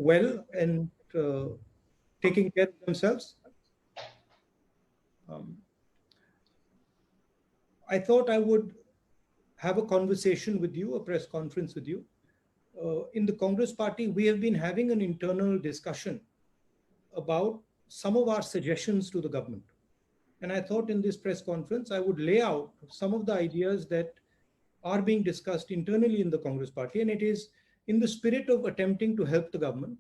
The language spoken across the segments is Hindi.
well and taking care of themselves. I thought I would have a conversation with you, a press conference with you. In the Congress Party, we have been having an internal discussion about some of our suggestions to the government. And I thought in this press conference, I would lay out some of the ideas that are being discussed internally in the Congress Party. And it is in the spirit of attempting to help the government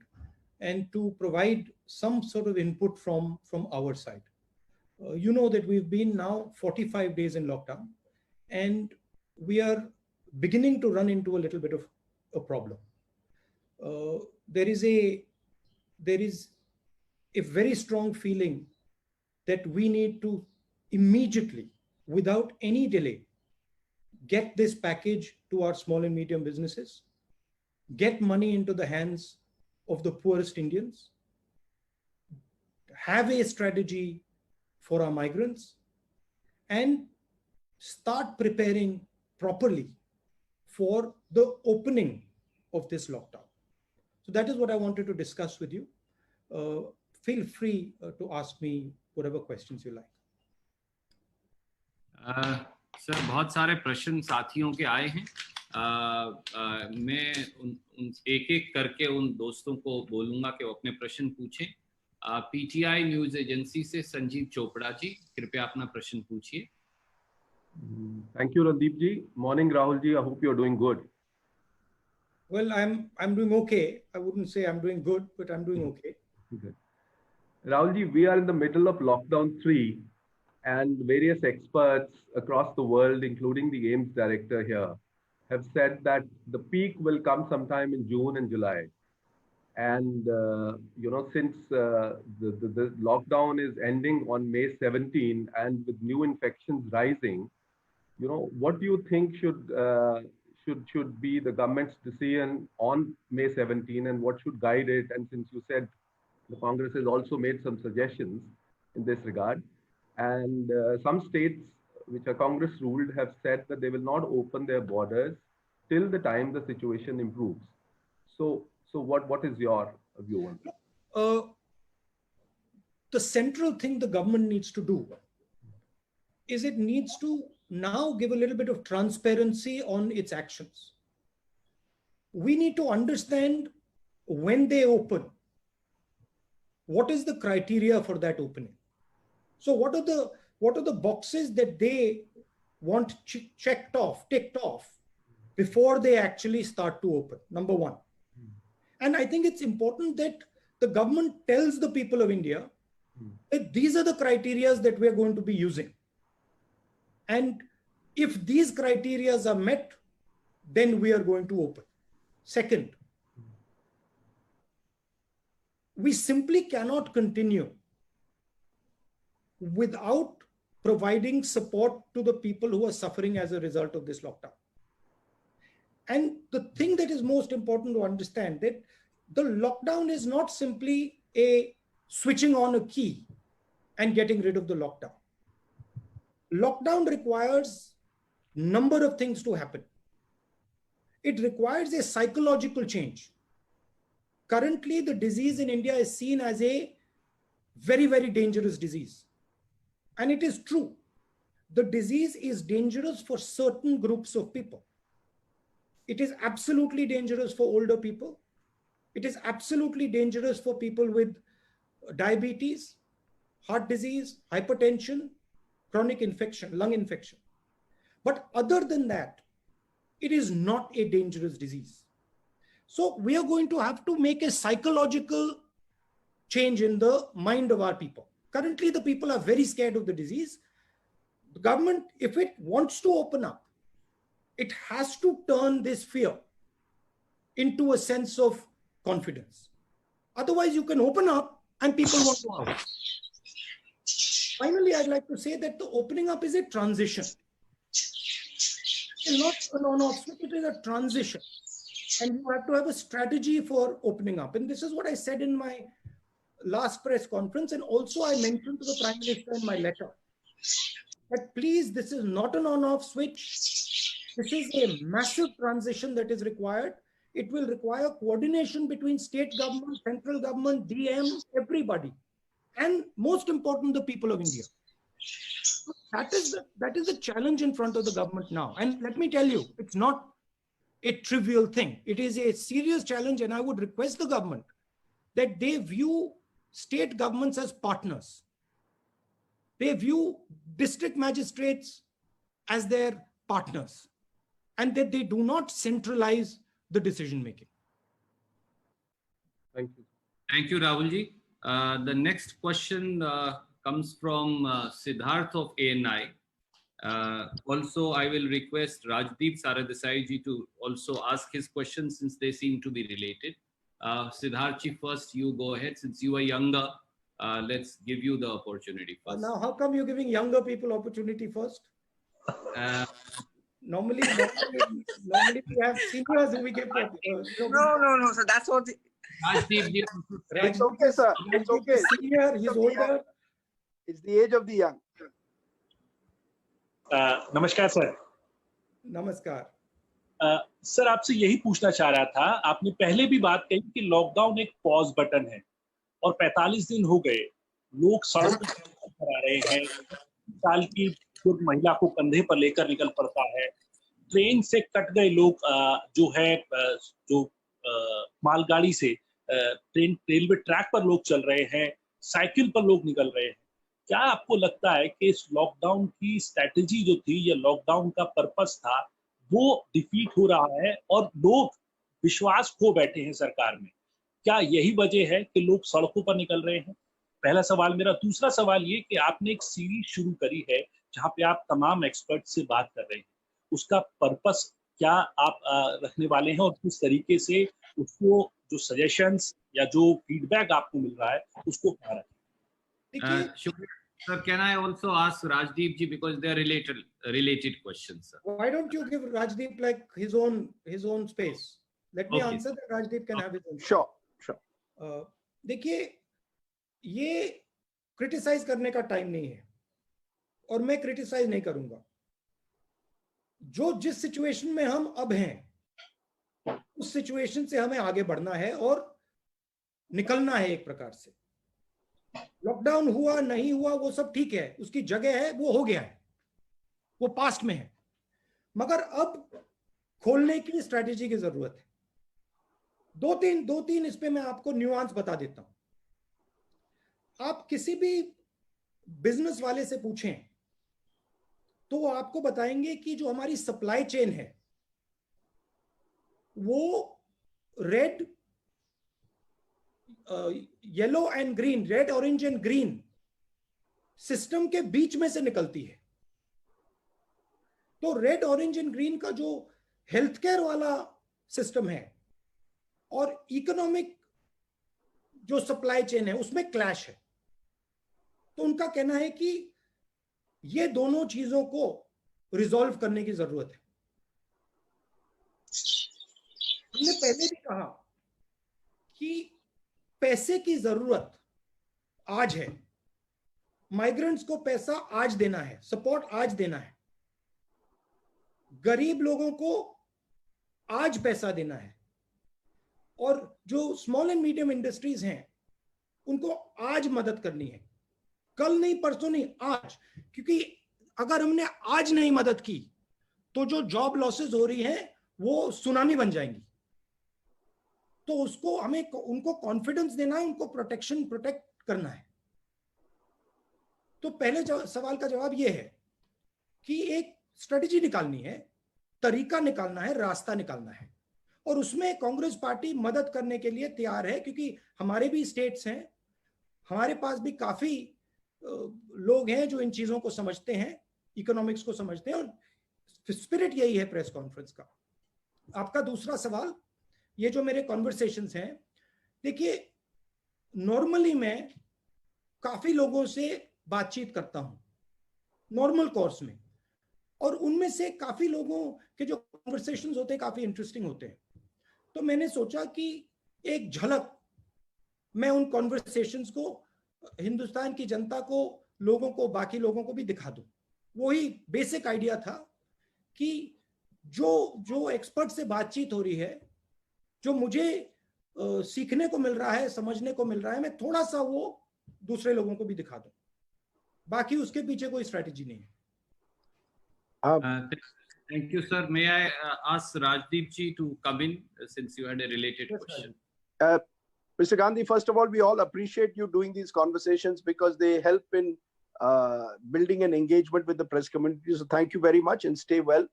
and to provide some sort of input from our side. You know that we've been now 45 days in lockdown, and we are beginning to run into a little bit of a problem. There is a very strong feeling that we need to immediately, without any delay, get this package to our small and medium businesses, get money into the hands of the poorest Indians, have a strategy for our migrants, and start preparing properly for the opening of this lockdown. So that is what I wanted to discuss with you. Feel free to ask me whatever questions you like. Sir, बहुत सारे प्रश्न साथियों के आए हैं. मैं एक एक करके उन दोस्तों को बोलूंगा कि वो अपने प्रश्न पूछें. पीटीआई न्यूज एजेंसी से संजीव चोपड़ा जी, कृपया अपना प्रश्न पूछिए. Thank you, Randeep ji. Morning, Rahul ji. I hope you're doing good. Well, I'm doing okay. I wouldn't say I'm doing good, but I'm doing okay. Good. Rahul ji, we are in the middle of lockdown 3, and various experts across the world, including the AIIMS director here, have said that the peak will come sometime in June and July. And, since the lockdown is ending on May 17 and with new infections rising, what do you think should be the government's decision on May 17 and what should guide it? And since you said the Congress has also made some suggestions in this regard, and some states which are Congress ruled have said that they will not open their borders till the time the situation improves. So what is your view on that? The central thing the government needs to do is it needs to now give a little bit of transparency on its actions. We need to understand when they open, what is the criteria for that opening? So what are the boxes that they want ticked off before they actually start to open? Number one. And I think it's important that the government tells the people of India that these are the criteria that we are going to be using. And if these criteria are met, then we are going to open. Second, we simply cannot continue without providing support to the people who are suffering as a result of this lockdown. And the thing that is most important to understand that the lockdown is not simply a switching on a key and getting rid of the lockdown. Lockdown requires a number of things to happen. It requires a psychological change. Currently, the disease in India is seen as a very, very dangerous disease. And it is true. The disease is dangerous for certain groups of people. It is absolutely dangerous for older people. It is absolutely dangerous for people with diabetes, heart disease, hypertension, chronic infection, lung infection. But other than that, it is not a dangerous disease. So we are going to have to make a psychological change in the mind of our people. Currently, the people are very scared of the disease. The government, if it wants to open up, it has to turn this fear into a sense of confidence. Otherwise, you can open up and people won't go out. Finally, I'd like to say that the opening up is a transition. It's not an on-off switch, it is a transition. And you have to have a strategy for opening up. And this is what I said in my last press conference. And also I mentioned to the Prime Minister in my letter that please, this is not an on-off switch. This is a massive transition that is required. It will require coordination between state government, central government, DM, everybody, and most important, the people of India. That is the challenge in front of the government now. And let me tell you, it's not a trivial thing. It is a serious challenge, and I would request the government that they view state governments as partners. They view district magistrates as their partners, and that they do not centralize the decision making. Thank you. Thank you, Rahulji. The next question comes from Siddharth of ANI. Also, I will request Rajdeep Saradesai ji to also ask his questions, since they seem to be related. Siddharth ji, first you go ahead. Since you are younger, let's give you the opportunity first. Now, how come you're giving younger people opportunity first? Normally we have seniors who we give. No. So that's what. Rajdeep ji, It's okay, sir. It's okay. Senior, he's older. It's the age of the young. नमस्कार सर। नमस्कार। सर आपसे यही पूछना चाह रहा था, आपने पहले भी बात कही कि लॉकडाउन एक पॉज बटन है और 45 दिन हो गए, लोग सड़क पर आ रहे हैं, साल की बुजुर्ग महिला को कंधे पर लेकर निकल पड़ता है, ट्रेन से कट गए लोग, जो है जो मालगाड़ी से ट्रेन रेलवे ट्रैक पर लोग चल रहे हैं, साइकिल पर लोग निकल रहे हैं। क्या आपको लगता है कि इस लॉकडाउन की स्ट्रैटेजी जो थी या लॉकडाउन का पर्पस था वो डिफीट हो रहा है और लोग विश्वास खो बैठे हैं सरकार में? क्या यही वजह है कि लोग सड़कों पर निकल रहे हैं? पहला सवाल मेरा। दूसरा सवाल ये कि आपने एक सीरीज शुरू करी है जहां पे आप तमाम एक्सपर्ट से बात कर रहे हैं, उसका पर्पस क्या आप रखने वाले हैं और किस तरीके से उसको जो सजेशंस या जो फीडबैक आपको मिल रहा है उसको क्या रखें? Sir, can I also ask Rajdeep ji, because they are related questions, sir? Why don't you give Rajdeep like his own space? Let me answer that. Rajdeep can have his own. Sure. देखिए, ये क्रिटिसाइज करने का टाइम नहीं है और मैं क्रिटिसाइज नहीं करूंगा। जो जिस सिचुएशन में हम अब हैं, उस सिचुएशन से हमें आगे बढ़ना है और निकलना है एक प्रकार से। लॉकडाउन हुआ नहीं हुआ वो सब ठीक है, उसकी जगह है, वो हो गया है, वो पास्ट में है, मगर अब खोलने की स्ट्रेटेजी की जरूरत है। दो तीन इस पे मैं आपको न्यूआंस बता देता हूं। आप किसी भी बिजनेस वाले से पूछें तो वो आपको बताएंगे कि जो हमारी सप्लाई चेन है वो red, yellow and green, red orange and green system के बीच में से निकलती है। तो रेड ऑरेंज एंड ग्रीन का जो हेल्थ केयर वाला सिस्टम है और इकोनॉमिक जो सप्लाई चेन है उसमें क्लैश है। तो उनका कहना है कि ये दोनों चीजों को रिजॉल्व करने की जरूरत है। हमने पहले भी कहा कि पैसे की जरूरत आज है, माइग्रेंट्स को पैसा आज देना है, सपोर्ट आज देना है, गरीब लोगों को आज पैसा देना है, और जो स्मॉल एंड मीडियम इंडस्ट्रीज हैं उनको आज मदद करनी है, कल नहीं, परसों नहीं, आज। क्योंकि अगर हमने आज नहीं मदद की तो जो जॉब लॉसेस हो रही हैं वो सुनामी बन जाएंगी। तो उसको हमें उनको कॉन्फिडेंस देना है, उनको प्रोटेक्ट करना है। तो पहले सवाल का जवाब यह है कि एक स्ट्रेटेजी निकालनी है, तरीका निकालना है, रास्ता निकालना है, और उसमें कांग्रेस पार्टी मदद करने के लिए तैयार है। क्योंकि हमारे भी स्टेट्स हैं, हमारे पास भी काफी लोग हैं जो इन चीजों को समझते हैं, इकोनॉमिक्स को समझते हैं, और स्पिरिट यही है प्रेस कॉन्फ्रेंस का। आपका दूसरा सवाल, ये जो मेरे कॉन्वर्सेशंस हैं, देखिए नॉर्मली मैं काफी लोगों से बातचीत करता हूं नॉर्मल कोर्स में, और उनमें से काफी लोगों के जो कॉन्वर्सेशंस होते हैं काफी इंटरेस्टिंग होते हैं। तो मैंने सोचा कि एक झलक मैं उन कॉन्वर्सेशंस को हिंदुस्तान की जनता को, लोगों को, बाकी लोगों को भी दिखा दूं। वही बेसिक आइडिया था कि जो एक्सपर्ट से बातचीत हो रही है जो मुझे सीखने को मिल रहा है, समझने को मिल रहा है, मैं थोड़ा सा वो दूसरे लोगों को भी दिखा दूं. बाकी उसके पीछे कोई स्ट्रेटेजी नहीं है. Thank you, sir. May I ask Rajdeep ji to come in since you had a related question? Mr. Gandhi, first of all, we all appreciate you doing these conversations because they help in building an engagement with the press community. So thank you very much and stay well.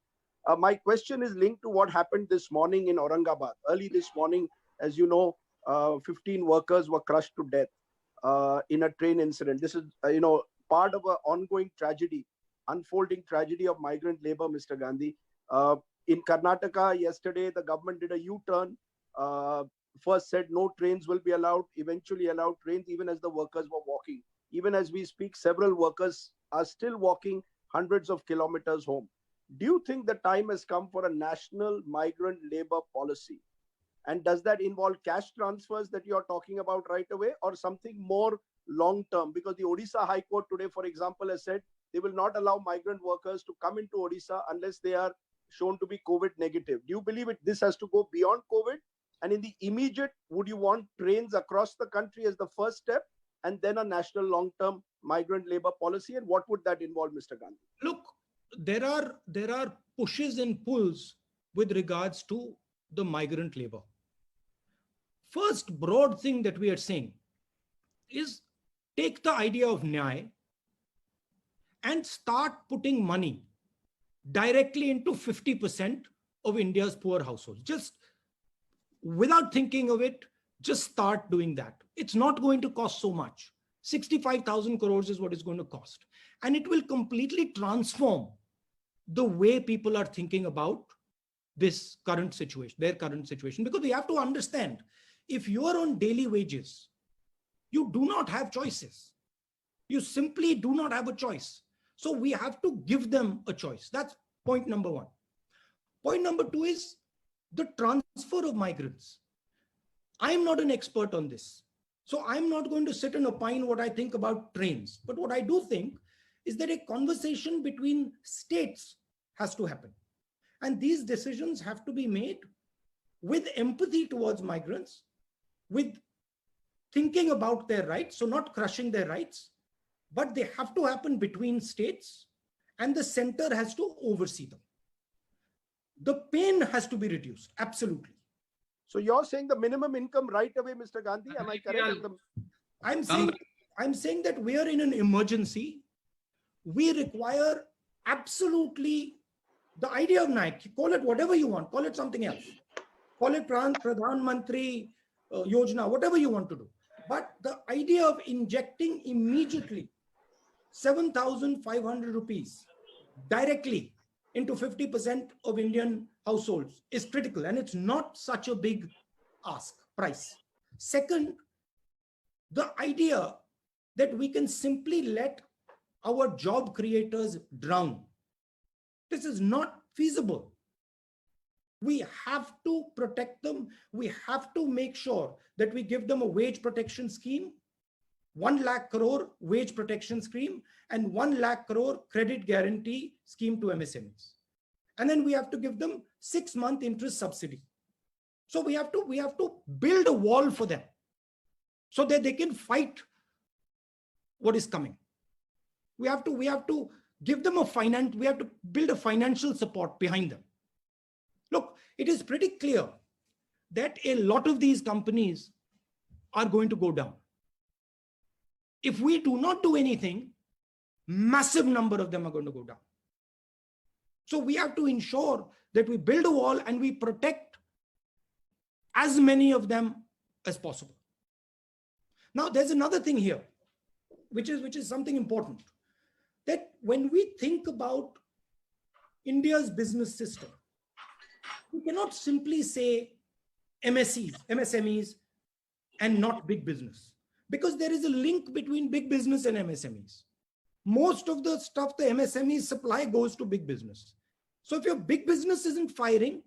My question is linked to what happened this morning in Aurangabad. Early this morning, as you know, 15 workers were crushed to death in a train incident. This is, part of an ongoing tragedy, unfolding tragedy of migrant labor, Mr. Gandhi. In Karnataka, yesterday, the government did a U-turn. First said no trains will be allowed, eventually allowed trains even as the workers were walking. Even as we speak, several workers are still walking hundreds of kilometers home. Do you think the time has come for a national migrant labor policy? And does that involve cash transfers that you're talking about right away or something more long-term? Because the Odisha High Court today, for example, has said they will not allow migrant workers to come into Odisha unless they are shown to be COVID negative. Do you believe this has to go beyond COVID? And in the immediate, would you want trains across the country as the first step and then a national long-term migrant labor policy? And what would that involve, Mr. Gandhi? Look, there are pushes and pulls with regards to the migrant labor. First broad thing that we are saying is take the idea of Nyay and start putting money directly into 50% of India's poor households. Just without thinking of it, just start doing that. It's not going to cost so much. 65,000 crores is what it's going to cost. And it will completely transform the way people are thinking about this current situation, their current situation. Because we have to understand, if you are on daily wages, you do not have choices. You simply do not have a choice. So we have to give them a choice. That's point number one. Point number two is the transfer of migrants. I'm not an expert on this. So I'm not going to sit and opine what I think about trains. But what I do think is that a conversation between states has to happen. And these decisions have to be made with empathy towards migrants, with thinking about their rights, so not crushing their rights, but they have to happen between states and the center has to oversee them. The pain has to be reduced, absolutely. So you're saying the minimum income right away, Mr. Gandhi? Am I correct? I'm saying that we are in an emergency. We require absolutely the idea of Nike. Call it whatever you want. Call it something else. Call it Pradhan Mantri Yojana, whatever you want to do. But the idea of injecting immediately 7,500 rupees directly into 50% of Indian households is critical, and it's not such a big price. Second, the idea that we can simply let our job creators drown. This is not feasible. We have to protect them. We have to make sure that we give them a wage protection scheme, 1 lakh crore wage protection scheme, and 1 lakh crore credit guarantee scheme to MSMEs. And then we have to give them 6-month interest subsidy. So we have to build a wall for them so that they can fight what is coming. We have to give them we have to build a financial support behind them. Look, it is pretty clear that a lot of these companies are going to go down. If we do not do anything, massive number of them are going to go down. So we have to ensure that we build a wall and we protect as many of them as possible. Now, there's another thing here, which is something important, that when we think about India's business system, we cannot simply say MSMEs and not big business, because there is a link between big business and MSMEs. Most of the stuff the MSMEs supply goes to big business. So if your big business isn't firing,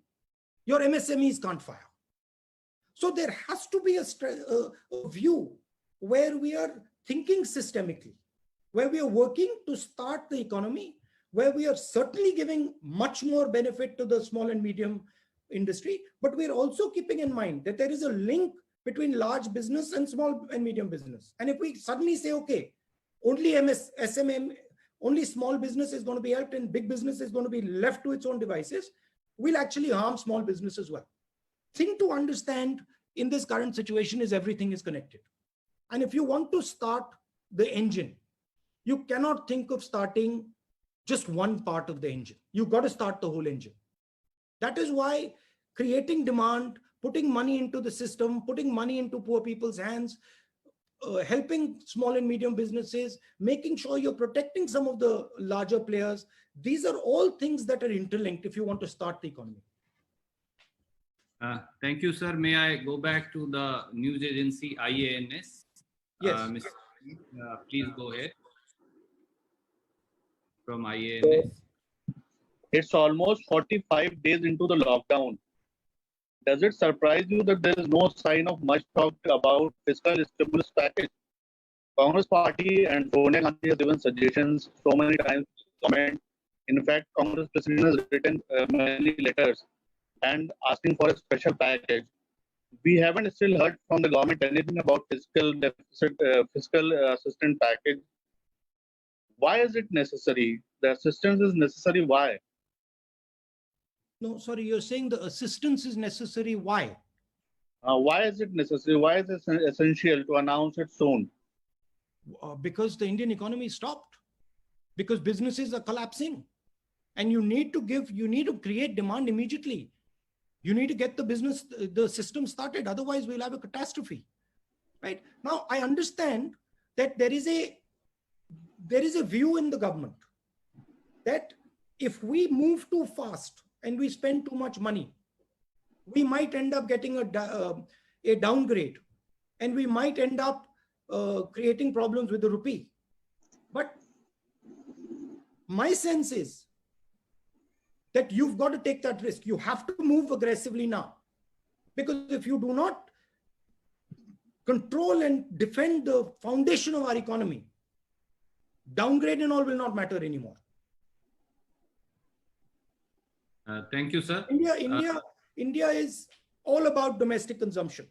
your MSMEs can't fire. So there has to be a view where we are thinking systemically, where we are working to start the economy, where we are certainly giving much more benefit to the small and medium industry, but we're also keeping in mind that there is a link between large business and small and medium business. And if we suddenly say, okay, only SMM, only small business is going to be helped and big business is going to be left to its own devices, we'll actually harm small business as well. Thing to understand in this current situation is everything is connected. And if you want to start the engine, you cannot think of starting just one part of the engine. You've got to start the whole engine. That is why creating demand, putting money into the system, putting money into poor people's hands, helping small and medium businesses, making sure you're protecting some of the larger players. These are all things that are interlinked if you want to start the economy. Thank you, sir. May I go back to the news agency IANS? Yes. Please go ahead. From IANS. It's almost 45 days into the lockdown. Does it surprise you that there is no sign of much talk about fiscal stimulus package? Congress party and Sonia Gandhi have given suggestions so many times to the government. In fact, Congress president has written many letters and asking for a special package. We haven't still heard from the government anything about fiscal deficit, fiscal assistance package. Why is it necessary? The assistance is necessary. Why? No, sorry, you're saying the assistance is necessary. Why? Why is it necessary? Why is it essential to announce it soon? Because the Indian economy stopped, because businesses are collapsing, and you need to create demand immediately. You need to get the system started. Otherwise, we'll have a catastrophe. Right now, I understand that there is a view in the government that if we move too fast and we spend too much money, we might end up getting a downgrade, and we might end up creating problems with the rupee. But my sense is that you've got to take that risk. You have to move aggressively now, because if you do not control and defend the foundation of our economy, downgrade and all will not matter anymore. Thank you, sir. India is all about domestic consumption.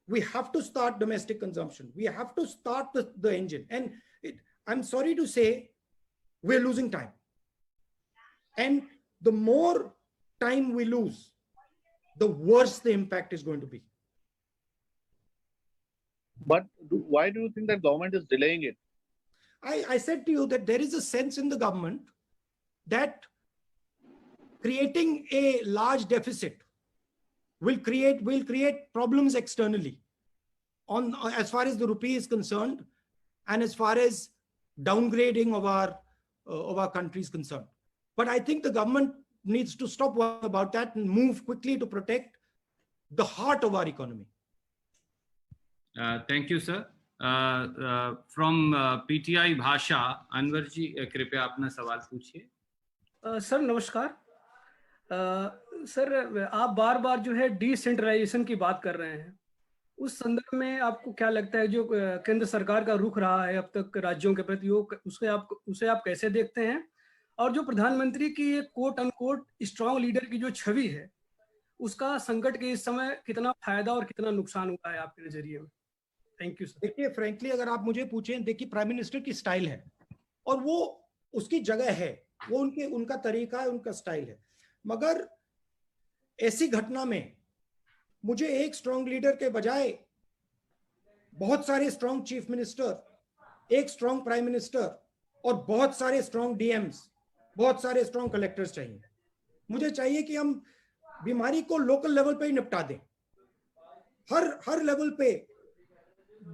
We have to start domestic consumption. We have to start the engine. And I'm sorry to say, we're losing time. And the more time we lose, the worse the impact is going to be. But why do you think that government is delaying it? I said to you that there is a sense in the government that creating a large deficit will create problems externally as far as the rupee is concerned, and as far as downgrading of our country is concerned. But I think the government needs to stop worrying about that and move quickly to protect the heart of our economy. Thank you, sir. From PTI भाषा, अनवर जी कृपया अपना सवाल पूछिए. सर नमस्कार. सर आप बार बार जो है डिसेंट्रलाइजेशन की बात कर रहे हैं. उस संदर्भ में आपको क्या लगता है जो केंद्र सरकार का रुख रहा है अब तक राज्यों के प्रति, उसे आप कैसे देखते हैं? और जो प्रधानमंत्री की एक कोट अनकोट स्ट्रांग लीडर की जो छवि है, उसका संकट के इस समय कितना फायदा और कितना नुकसान हुआ है आपके नजरिए में? Thank you sir. देखिए, फ्रैंकली अगर आप मुझे पूछें, देखिए प्राइम मिनिस्टर की स्टाइल है और वो उसकी जगह है, वो उनका तरीका है, उनका स्टाइल है. मगर ऐसी घटना में मुझे एक स्ट्रांग लीडर के बजाय बहुत सारे स्ट्रांग चीफ मिनिस्टर, एक स्ट्रांग प्राइम मिनिस्टर और बहुत सारे स्ट्रांग डीएम्स, बहुत सारे स्ट्रांग कलेक्टर्स चाहिए. मुझे चाहिए कि हम बीमारी को लोकल लेवल पे ही निपटा दें. हर लेवल पे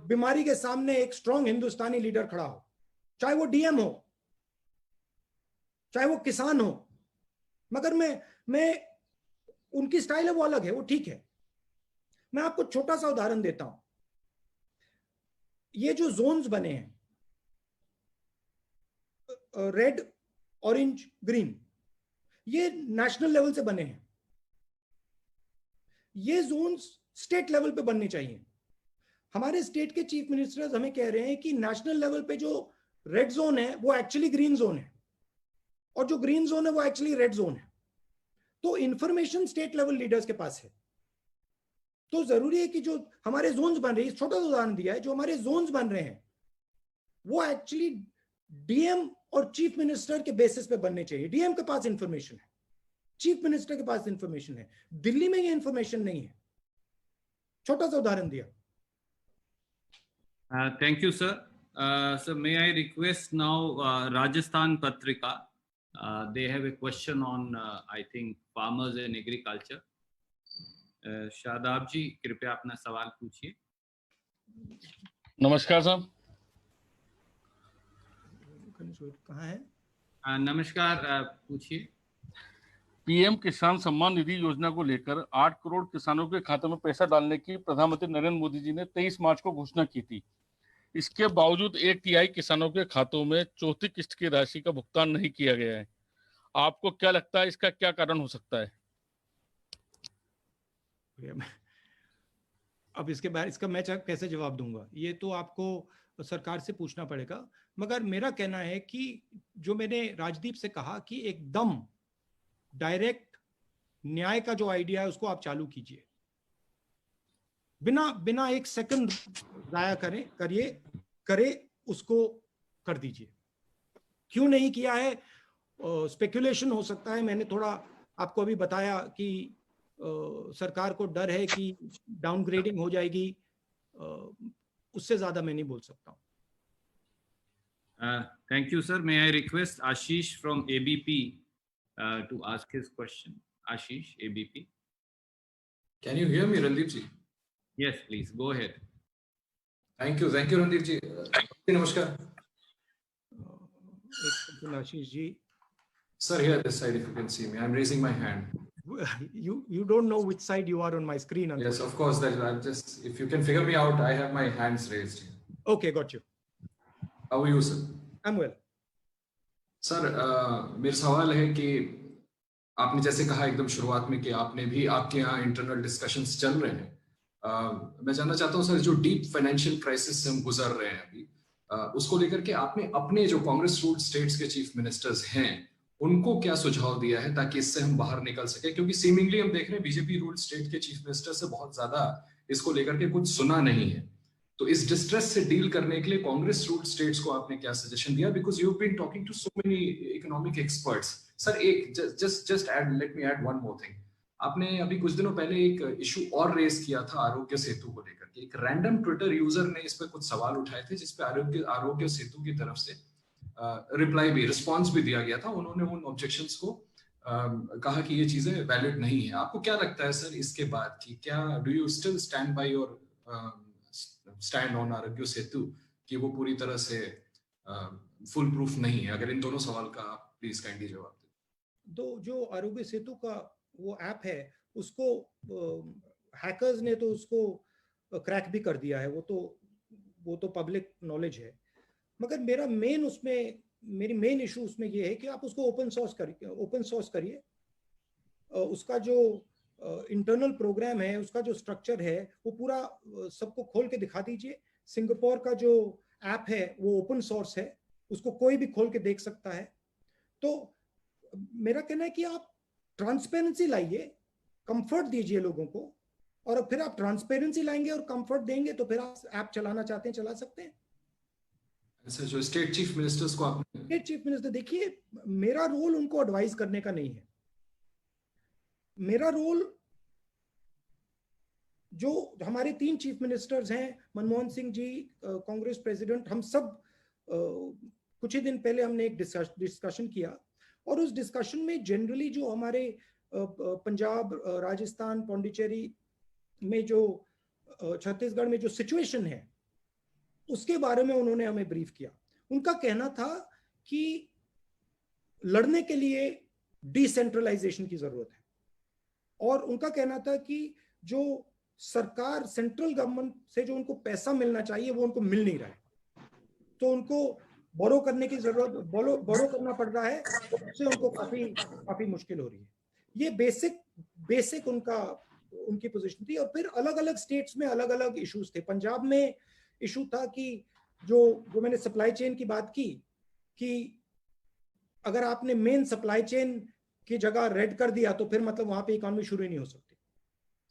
बीमारी के सामने एक स्ट्रांग हिंदुस्तानी लीडर खड़ा हो, चाहे वो डीएम हो, चाहे वो किसान हो. मगर मैं उनकी स्टाइल है, वो अलग है, वो ठीक है. मैं आपको छोटा सा उदाहरण देता हूं. ये जो जोन्स बने हैं, रेड, ऑरेंज, ग्रीन, ये नेशनल लेवल से बने हैं. ये जोन्स स्टेट लेवल पे बनने चाहिए. हमारे स्टेट के चीफ मिनिस्टर्स हमें कह रहे हैं कि नेशनल लेवल पे जो रेड जोन है वो एक्चुअली ग्रीन जोन है, और जो ग्रीन जोन है वो एक्चुअली रेड जोन है. तो इंफॉर्मेशन स्टेट लेवल लीडर्स के पास है। तो जरूरी है कि जो हमारे जोन्स बन रहे हैं, छोटा सा उदाहरण दिया है, जो हमारे जोन्स बन रहे हैं वो एक्चुअली डीएम और चीफ मिनिस्टर के बेसिस पे बनने चाहिए। डीएम के पास इंफॉर्मेशन है, चीफ मिनिस्टर के पास इंफॉर्मेशन है, दिल्ली में ये इंफॉर्मेशन नहीं है। छोटा सा उदाहरण दिया। Thank you, sir. So may I request now Rajasthan Patrika? They have a question on, I think, farmers and agriculture. Shadab जी, कृपया अपना सवाल पूछिए। नमस्कार साहब। कहाँ है? नमस्कार, पूछिए। पीएम किसान सम्मान निधि योजना को लेकर 8 करोड़ किसानों के खातों में पैसा डालने की प्रधानमंत्री नरेंद्र मोदी जी ने 23 मार्च को घोषणा की थी। इसके बावजूद 1/3 किसानों के खातों में चौथी किस्त की राशि का भुगतान नहीं किया गया है। आपको क्या लगता है इसका क्या कारण हो सकता है? अब इसका मैं कैसे जवाब दूंगा, ये तो आपको सरकार से पूछना पड़ेगा। मगर मेरा कहना है कि जो मैंने राजदीप से कहा कि एकदम डायरेक्ट न्याय का जो आइडिया है उसको आप चालू कीजिए, बिना एक सेकंड जाया करे उसको कर दीजिए। क्यों नहीं किया है? स्पेकुलेशन हो सकता है। मैंने थोड़ा आपको अभी बताया कि सरकार को डर है कि डाउनग्रेडिंग हो जाएगी, उससे ज्यादा मैं नहीं बोल सकता हूँ। Thank you, sir. May I request Ashish from ABP to ask his question? Ashish, ABP. Can you hear me, Randeep ji? Yes, please go ahead. Thank you, Randeep ji. Namaskar. Ashish ji. Sir, here this side, if you can see me, I'm raising my hand. You don't know which side you are on my screen. Yes, of course. That I'm just, if you can figure me out, I have my hands raised. Okay, got you. How are you, sir? I'm well. Sir, मेरा सवाल है कि आपने जैसे कहा एकदम शुरुआत में कि आपने भी आपके यहाँ इंटरनल डिस्कशंस चल रहे हैं। मैं जानना चाहता हूँ सर, जो डीप फाइनेंशियल क्राइसिस से हम गुजर रहे हैं अभी, उसको लेकर के आपने अपने जो कांग्रेस रूल्ड स्टेट्स के चीफ मिनिस्टर्स हैं उनको क्या सुझाव दिया है ताकि इससे हम बाहर निकल सके? क्योंकि सीमिंगली हम देख रहे हैं बीजेपी रूल्ड स्टेट के चीफ मिनिस्टर से बहुत ज्यादा इसको लेकर के कुछ सुना नहीं है। तो इस डिस्ट्रेस से डील करने के लिए कांग्रेस रूल्ड स्टेट्स को आपने क्या सजेशन दिया? Because you have been talking to so many economic experts. Sir, एक just add, let me add one more thing. आपने अभी कुछ दिनों पहले एक इशू और रेस किया था आरोग्य सेतु को लेकर के। एक रैंडम ट्विटर यूजर ने इस पे कुछ सवाल उठाए थे जिसपे आरोग्य सेतु की तरफ से रिस्पॉन्स भी दिया गया था। उन्होंने उन ऑब्जेक्शंस को कहा कि ये चीजें वैलिड नहीं है। आपको क्या लगता है सर इसके बाद की, क्या do you still stand by your stand on Aarogya Setu कि वो पूरी तरह से फुल प्रूफ नहीं है? अगर इन दोनों सवाल का आप प्लीज काइंडली जवाब दें। तो जो आरोग्य सेतु का वो ऐप है उसको हैकर्स ने तो उसको क्रैक भी कर दिया है, वो तो पब्लिक नॉलेज है। मगर मेरी मेन इशू उसमें ये है कि आप उसको ओपन सोर्स करिए। उसका जो इंटरनल प्रोग्राम है, उसका जो स्ट्रक्चर है, वो पूरा सबको खोल के दिखा दीजिए। सिंगापुर का जो ऐप है वो ओपन सोर्स है, उसको कोई भी खोल के देख सकता है। तो मेरा कहना है कि आप ट्रांसपेरेंसी लाइए, कंफर्ट दीजिए लोगों को, और फिर आप ट्रांसपेरेंसी लाएंगे और कंफर्ट देंगे तो फिर आप ऐप चलाना चाहते हैं चला सकते हैं। सर, जो स्टेट चीफ मिनिस्टर्स को आपने स्टेट चीफ मिनिस्टर, देखिए मेरा रोल उनको एडवाइस करने का नहीं है। मेरा रोल, जो हमारे 3 चीफ मिनिस्टर्स हैं, मनमोहन सिंह जी कांग्रेस प्रेसिडेंट, हम सब कुछ ही दिन पहले हमने एक डिस्कशन किया, और उस डिस्कशन में जनरली जो हमारे पंजाब, राजस्थान, पौंडीचेरी में जो छत्तीसगढ़ में जो सिचुएशन है उसके बारे में उन्होंने हमें ब्रीफ किया। उनका कहना था कि लड़ने के लिए डिसेंट्रलाइजेशन की जरूरत है, और उनका कहना था कि जो सरकार, सेंट्रल गवर्नमेंट से जो उनको पैसा मिलना चाहिए वो उनको मिल नहीं रहा है, तो उनको बोरो करने की जरूरत, बोरो करना पड़ रहा है, उससे उनको काफी मुश्किल हो रही है। ये बेसिक उनकी पोजीशन थी। और फिर अलग अलग स्टेट्स में अलग अलग इश्यूज थे। पंजाब में इशू था कि जो मैंने सप्लाई चेन की बात की, कि अगर आपने मेन सप्लाई चेन की जगह रेड कर दिया तो फिर मतलब वहां पे इकोनॉमी शुरू ही नहीं हो सकती।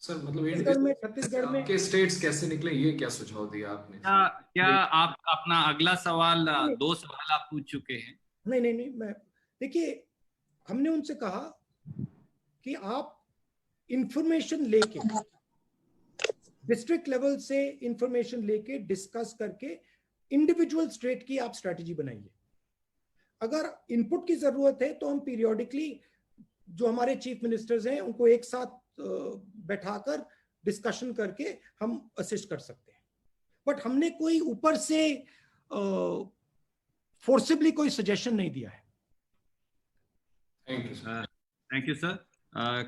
सर मतलब छत्तीसगढ़ में आपके स्टेट्स कैसे निकले, ये क्या सुझाव दिया आपने? क्या आप अपना अगला सवाल, 2 सवाल आप पूछ चुके हैं? नहीं, मैं देखिए, हमने उनसे कहा कि आप इंफॉर्मेशन लेके, डिस्ट्रिक्ट लेवल से इंफॉर्मेशन लेके डिस्कस करके इंडिविजुअल स्टेट की आप स्ट्रेटजी बनाइए। अगर इनपुट की जरूरत है तो हम पीरियोडिकली जो हमारे चीफ मिनिस्टर्स हैं उनको एक साथ बैठाकर डिस्कशन करके हम असिस्ट कर सकते हैं। बट हमने कोई ऊपर से फोर्सिबली कोई सजेशन नहीं दिया है। Thank you sir.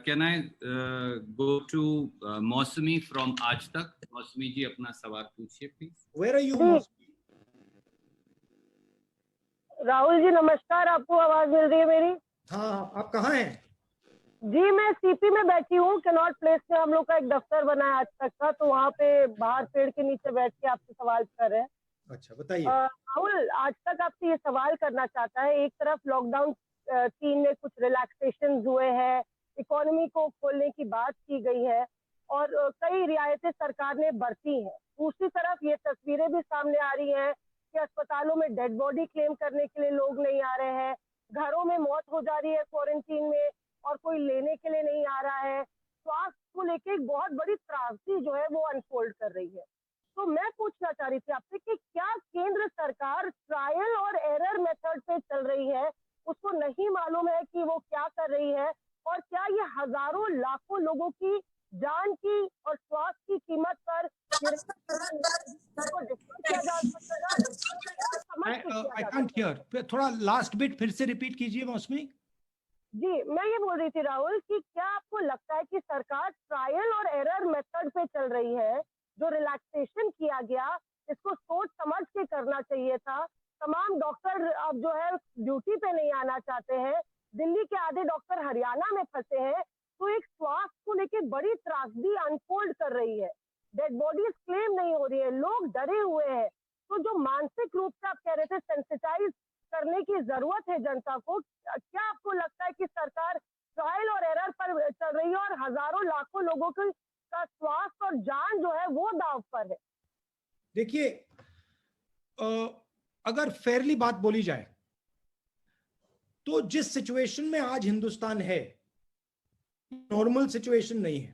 Can I go to Mausami from Aaj Tak? मौसमी जी अपना सवाल पूछिए प्लीज। वेयर आर यू मौसमी? राहुल जी नमस्कार, आपको आवाज मिल रही है मेरी? हाँ, आप कहाँ हैं? जी मैं सीपी में बैठी हूँ, कैनॉट प्लेस में हम लोग का एक दफ्तर बना है आज तक का, तो वहाँ पे बाहर पेड़ के नीचे बैठ के आपसे सवाल कर रहे हैं। अच्छा बताइए। राहुल, आज तक आपसे ये सवाल करना चाहता है, एक तरफ लॉकडाउन 3 में कुछ रिलैक्सेशन हुए हैं, इकोनॉमी को खोलने की बात की गई है और कई रियायतें सरकार ने बरती हैं। दूसरी तरफ ये तस्वीरें भी सामने आ रही हैं कि अस्पतालों में डेड बॉडी क्लेम करने के लिए लोग नहीं आ रहे हैं, घरों में मौत हो जा रही है क्वारंटीन में और कोई लेने के लिए नहीं आ रहा है। स्वास्थ्य को लेके एक बहुत बड़ी त्रासदी जो है वो अनफोल्ड कर रही है। तो मैं पूछना चाह रही थी आपसे कि क्या केंद्र सरकार ट्रायल और एरर मेथड पे चल रही है, उसको नहीं मालूम है कि वो क्या कर रही है, और क्या ये हजारों लाखों लोगों की जान की और स्वास्थ्य की कीमत पर आई कांट हियर, थोड़ा लास्ट बिट फिर से रिपीट कीजिए मौसमी जी। मैं ये बोल रही थी राहुल कि क्या आपको लगता है कि सरकार ट्रायल और एरर मेथड पे चल रही है? जो रिलैक्सेशन किया गया इसको सोच समझ के करना चाहिए था। तमाम डॉक्टर अब जो है ड्यूटी पे नहीं आना चाहते हैं, दिल्ली के आधे डॉक्टर हरियाणा में फंसे हैं, तो एक स्वास्थ्य को लेके बड़ी त्रासदी अनफोल्ड कर रही है, डेड बॉडीज क्लेम नहीं हो रही है, लोग डरे हुए हैं। तो जो मानसिक रूप से आप कह रहे थे सेंसिटाइज करने की जरूरत है जनता को, क्या आपको लगता है कि सरकार ट्रायल और एरर पर चल रही है और हजारों लाखों लोगों का स्वास्थ्य और जान जो है वो दांव पर है? देखिए, अगर फेयरली बात बोली जाए तो जिस सिचुएशन में आज हिंदुस्तान है, नॉर्मल सिचुएशन नहीं है।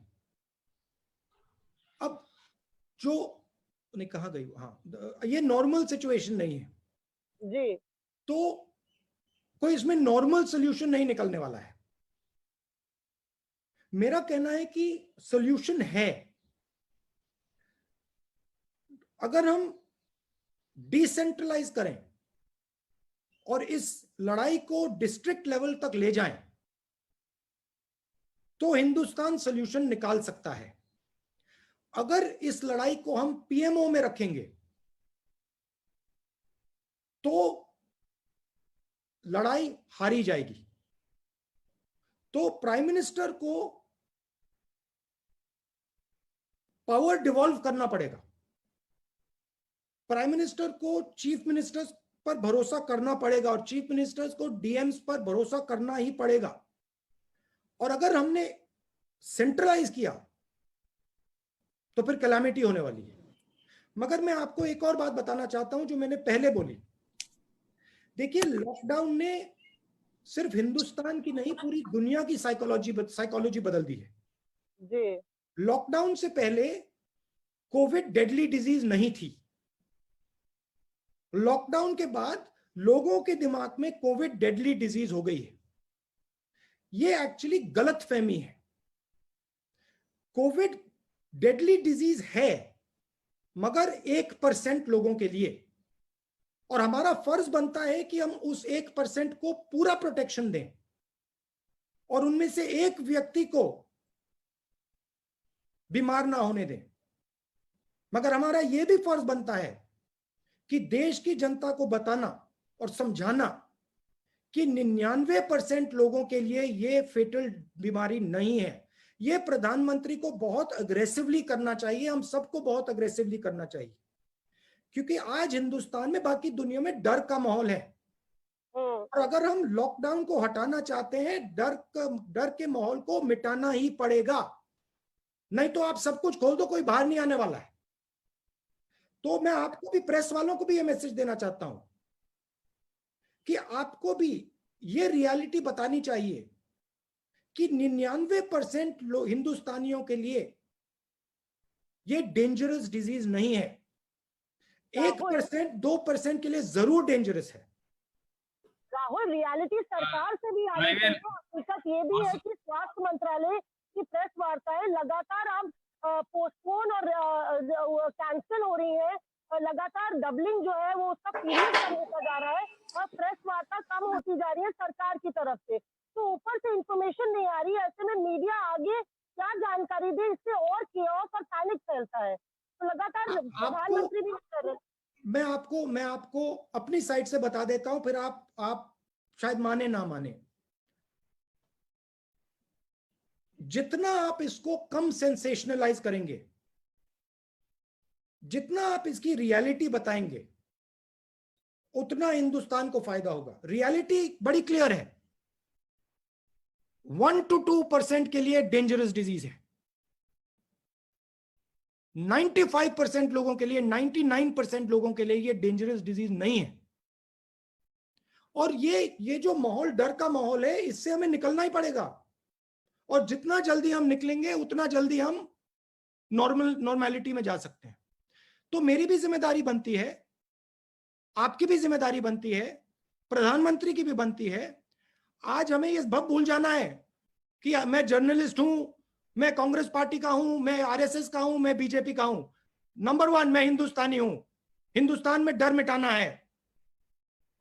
अब जो नहीं, कहां गई? हाँ, ये नॉर्मल सिचुएशन नहीं है जी। तो कोई इसमें नॉर्मल सॉल्यूशन नहीं निकलने वाला है। मेरा कहना है कि सॉल्यूशन है। अगर हम डिसेंट्रलाइज करें और इस लड़ाई को डिस्ट्रिक्ट लेवल तक ले जाएं तो हिंदुस्तान सॉल्यूशन निकाल सकता है। अगर इस लड़ाई को हम पीएमओ में रखेंगे तो लड़ाई हारी जाएगी। तो प्राइम मिनिस्टर को पावर डिवॉल्व करना पड़ेगा। प्राइम मिनिस्टर को चीफ मिनिस्टर्स पर भरोसा करना पड़ेगा और चीफ मिनिस्टर्स को डीएम्स पर भरोसा करना ही पड़ेगा। और अगर हमने सेंट्रलाइज किया तो फिर कैलामिटी होने वाली है। मगर मैं आपको एक और बात बताना चाहता हूं जो मैंने पहले बोली। देखिए, लॉकडाउन ने सिर्फ हिंदुस्तान की नहीं, पूरी दुनिया की साइकोलॉजी बदल दी है जी। लॉकडाउन से पहले कोविड डेडली डिजीज नहीं थी। लॉकडाउन के बाद लोगों के दिमाग में कोविड डेडली डिजीज हो गई है। ये एक्चुअली गलत फहमी है। कोविड डेडली डिजीज है मगर 1% लोगों के लिए, और हमारा फर्ज बनता है कि हम उस 1% को पूरा प्रोटेक्शन दें और उनमें से एक व्यक्ति को बीमार ना होने दें। मगर हमारा यह भी फर्ज बनता है कि देश की जनता को बताना और समझाना कि 99% लोगों के लिए यह फेटल बीमारी नहीं है। यह प्रधानमंत्री को बहुत अग्रेसिवली करना चाहिए, हम सबको बहुत अग्रेसिवली करना चाहिए, क्योंकि आज हिंदुस्तान में, बाकी दुनिया में डर का माहौल है। और अगर हम लॉकडाउन को हटाना चाहते हैं, डर के माहौल को मिटाना ही पड़ेगा, नहीं तो आप सब कुछ खोल दो, कोई बाहर नहीं आने वाला है। तो मैं आपको भी, प्रेस वालों को भी ये मैसेज देना चाहता हूं कि आपको भी ये रियलिटी बतानी चाहिए कि 99% हिंदुस्तानियों के लिए ये डेंजरस डिजीज नहीं है। 1% 2% के लिए जरूर डेंजरस है। राहुल, रियलिटी सरकार से भी आई है। हकीकत ये भी है कि स्वास्थ्य मंत्रालय की प्रेस वार्ताएं लगातार अब पोस्टपोन और कैंसिल हो रही है, और लगातार डबलिंग जो है वो उसका पीरियड कम होता जा रहा है और प्रेस वार्ता कम होती जा रही है सरकार की तरफ से। तो ऊपर से इंफॉर्मेशन नहीं आ रही है, ऐसे में मीडिया आगे क्या जानकारी दे, इससे और कियोस और पैनिक फैलता है। तो लगातार प्रधानमंत्री भी कर रहे हैं। मैं आपको अपनी साइड से बता देता हूं, फिर आप शायद माने ना माने। जितना आप इसको कम सेंसेशनलाइज करेंगे, जितना आप इसकी रियलिटी बताएंगे, उतना हिंदुस्तान को फायदा होगा। रियलिटी बड़ी क्लियर है, 1 to 2% के लिए डेंजरस डिजीज है, 95% लोगों के लिए, 99% लोगों के लिए ये डेंजरस डिजीज नहीं है। और ये जो माहौल, डर का माहौल है, इससे हमें निकलना ही पड़ेगा। और जितना जल्दी हम निकलेंगे उतना जल्दी हम नॉर्मेलिटी में जा सकते हैं। तो मेरी भी जिम्मेदारी बनती है, आपकी भी जिम्मेदारी बनती है, प्रधानमंत्री की भी बनती है। आज हमें ये भूल जाना है कि मैं जर्नलिस्ट हूं, मैं कांग्रेस पार्टी का हूं, मैं आरएसएस का हूं, मैं बीजेपी का हूं। नंबर 1 मैं हिंदुस्तानी हूं। हिंदुस्तान में डर मिटाना है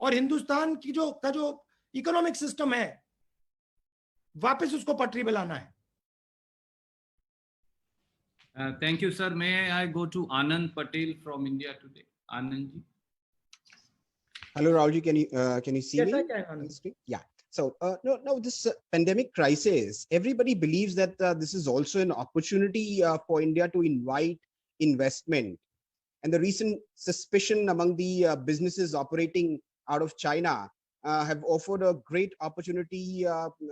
और हिंदुस्तान की जो इकोनॉमिक सिस्टम है, वापस उसको पटरी पे लाना है। Thank you, sir. May I go to Anand Patel from India Today? Anand ji. Hello, Rahulji. Can you see Yes, me? I can, Anand. Yeah. So no, this pandemic crisis, everybody believes that this is also an opportunity for India to invite investment. And the recent suspicion among the businesses operating out of China have offered a great opportunity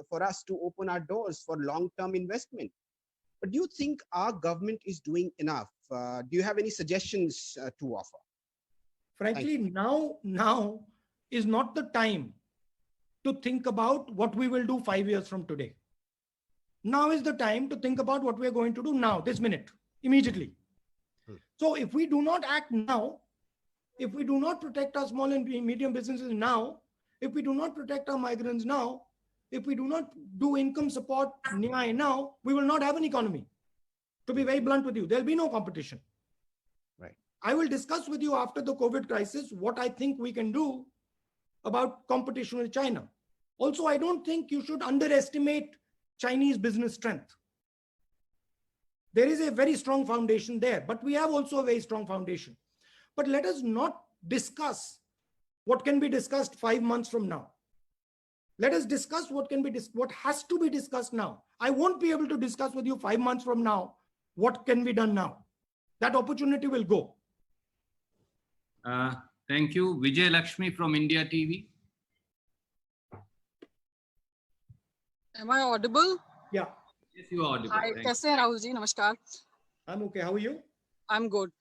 for us to open our doors for long-term investment. But do you think our government is doing enough? Do you have any suggestions to offer? Frankly, now is not the time to think about what we will do 5 years from today. Now is the time to think about what we are going to do now, this minute, immediately. So if we do not act now, if we do not protect our small and medium businesses now, if we do not protect our migrants now, if we do not do income support now, we will not have an economy. To be very blunt with you, there'll be no competition. Right. I will discuss with you after the COVID crisis what I think we can do about competition with China. Also, I don't think you should underestimate Chinese business strength. There is a very strong foundation there, but we have also a very strong foundation. But let us not discuss what can be discussed 5 months from now. Let us discuss what has to be discussed now. I won't be able to discuss with you 5 months from now what can be done now. That opportunity will go. Thank you. Vijay Lakshmi from India TV. Am I audible? Yeah. Yes, you are audible. Hi, कैसे हैं राहुल जी? नमस्कार. I'm okay. How are you? I'm good.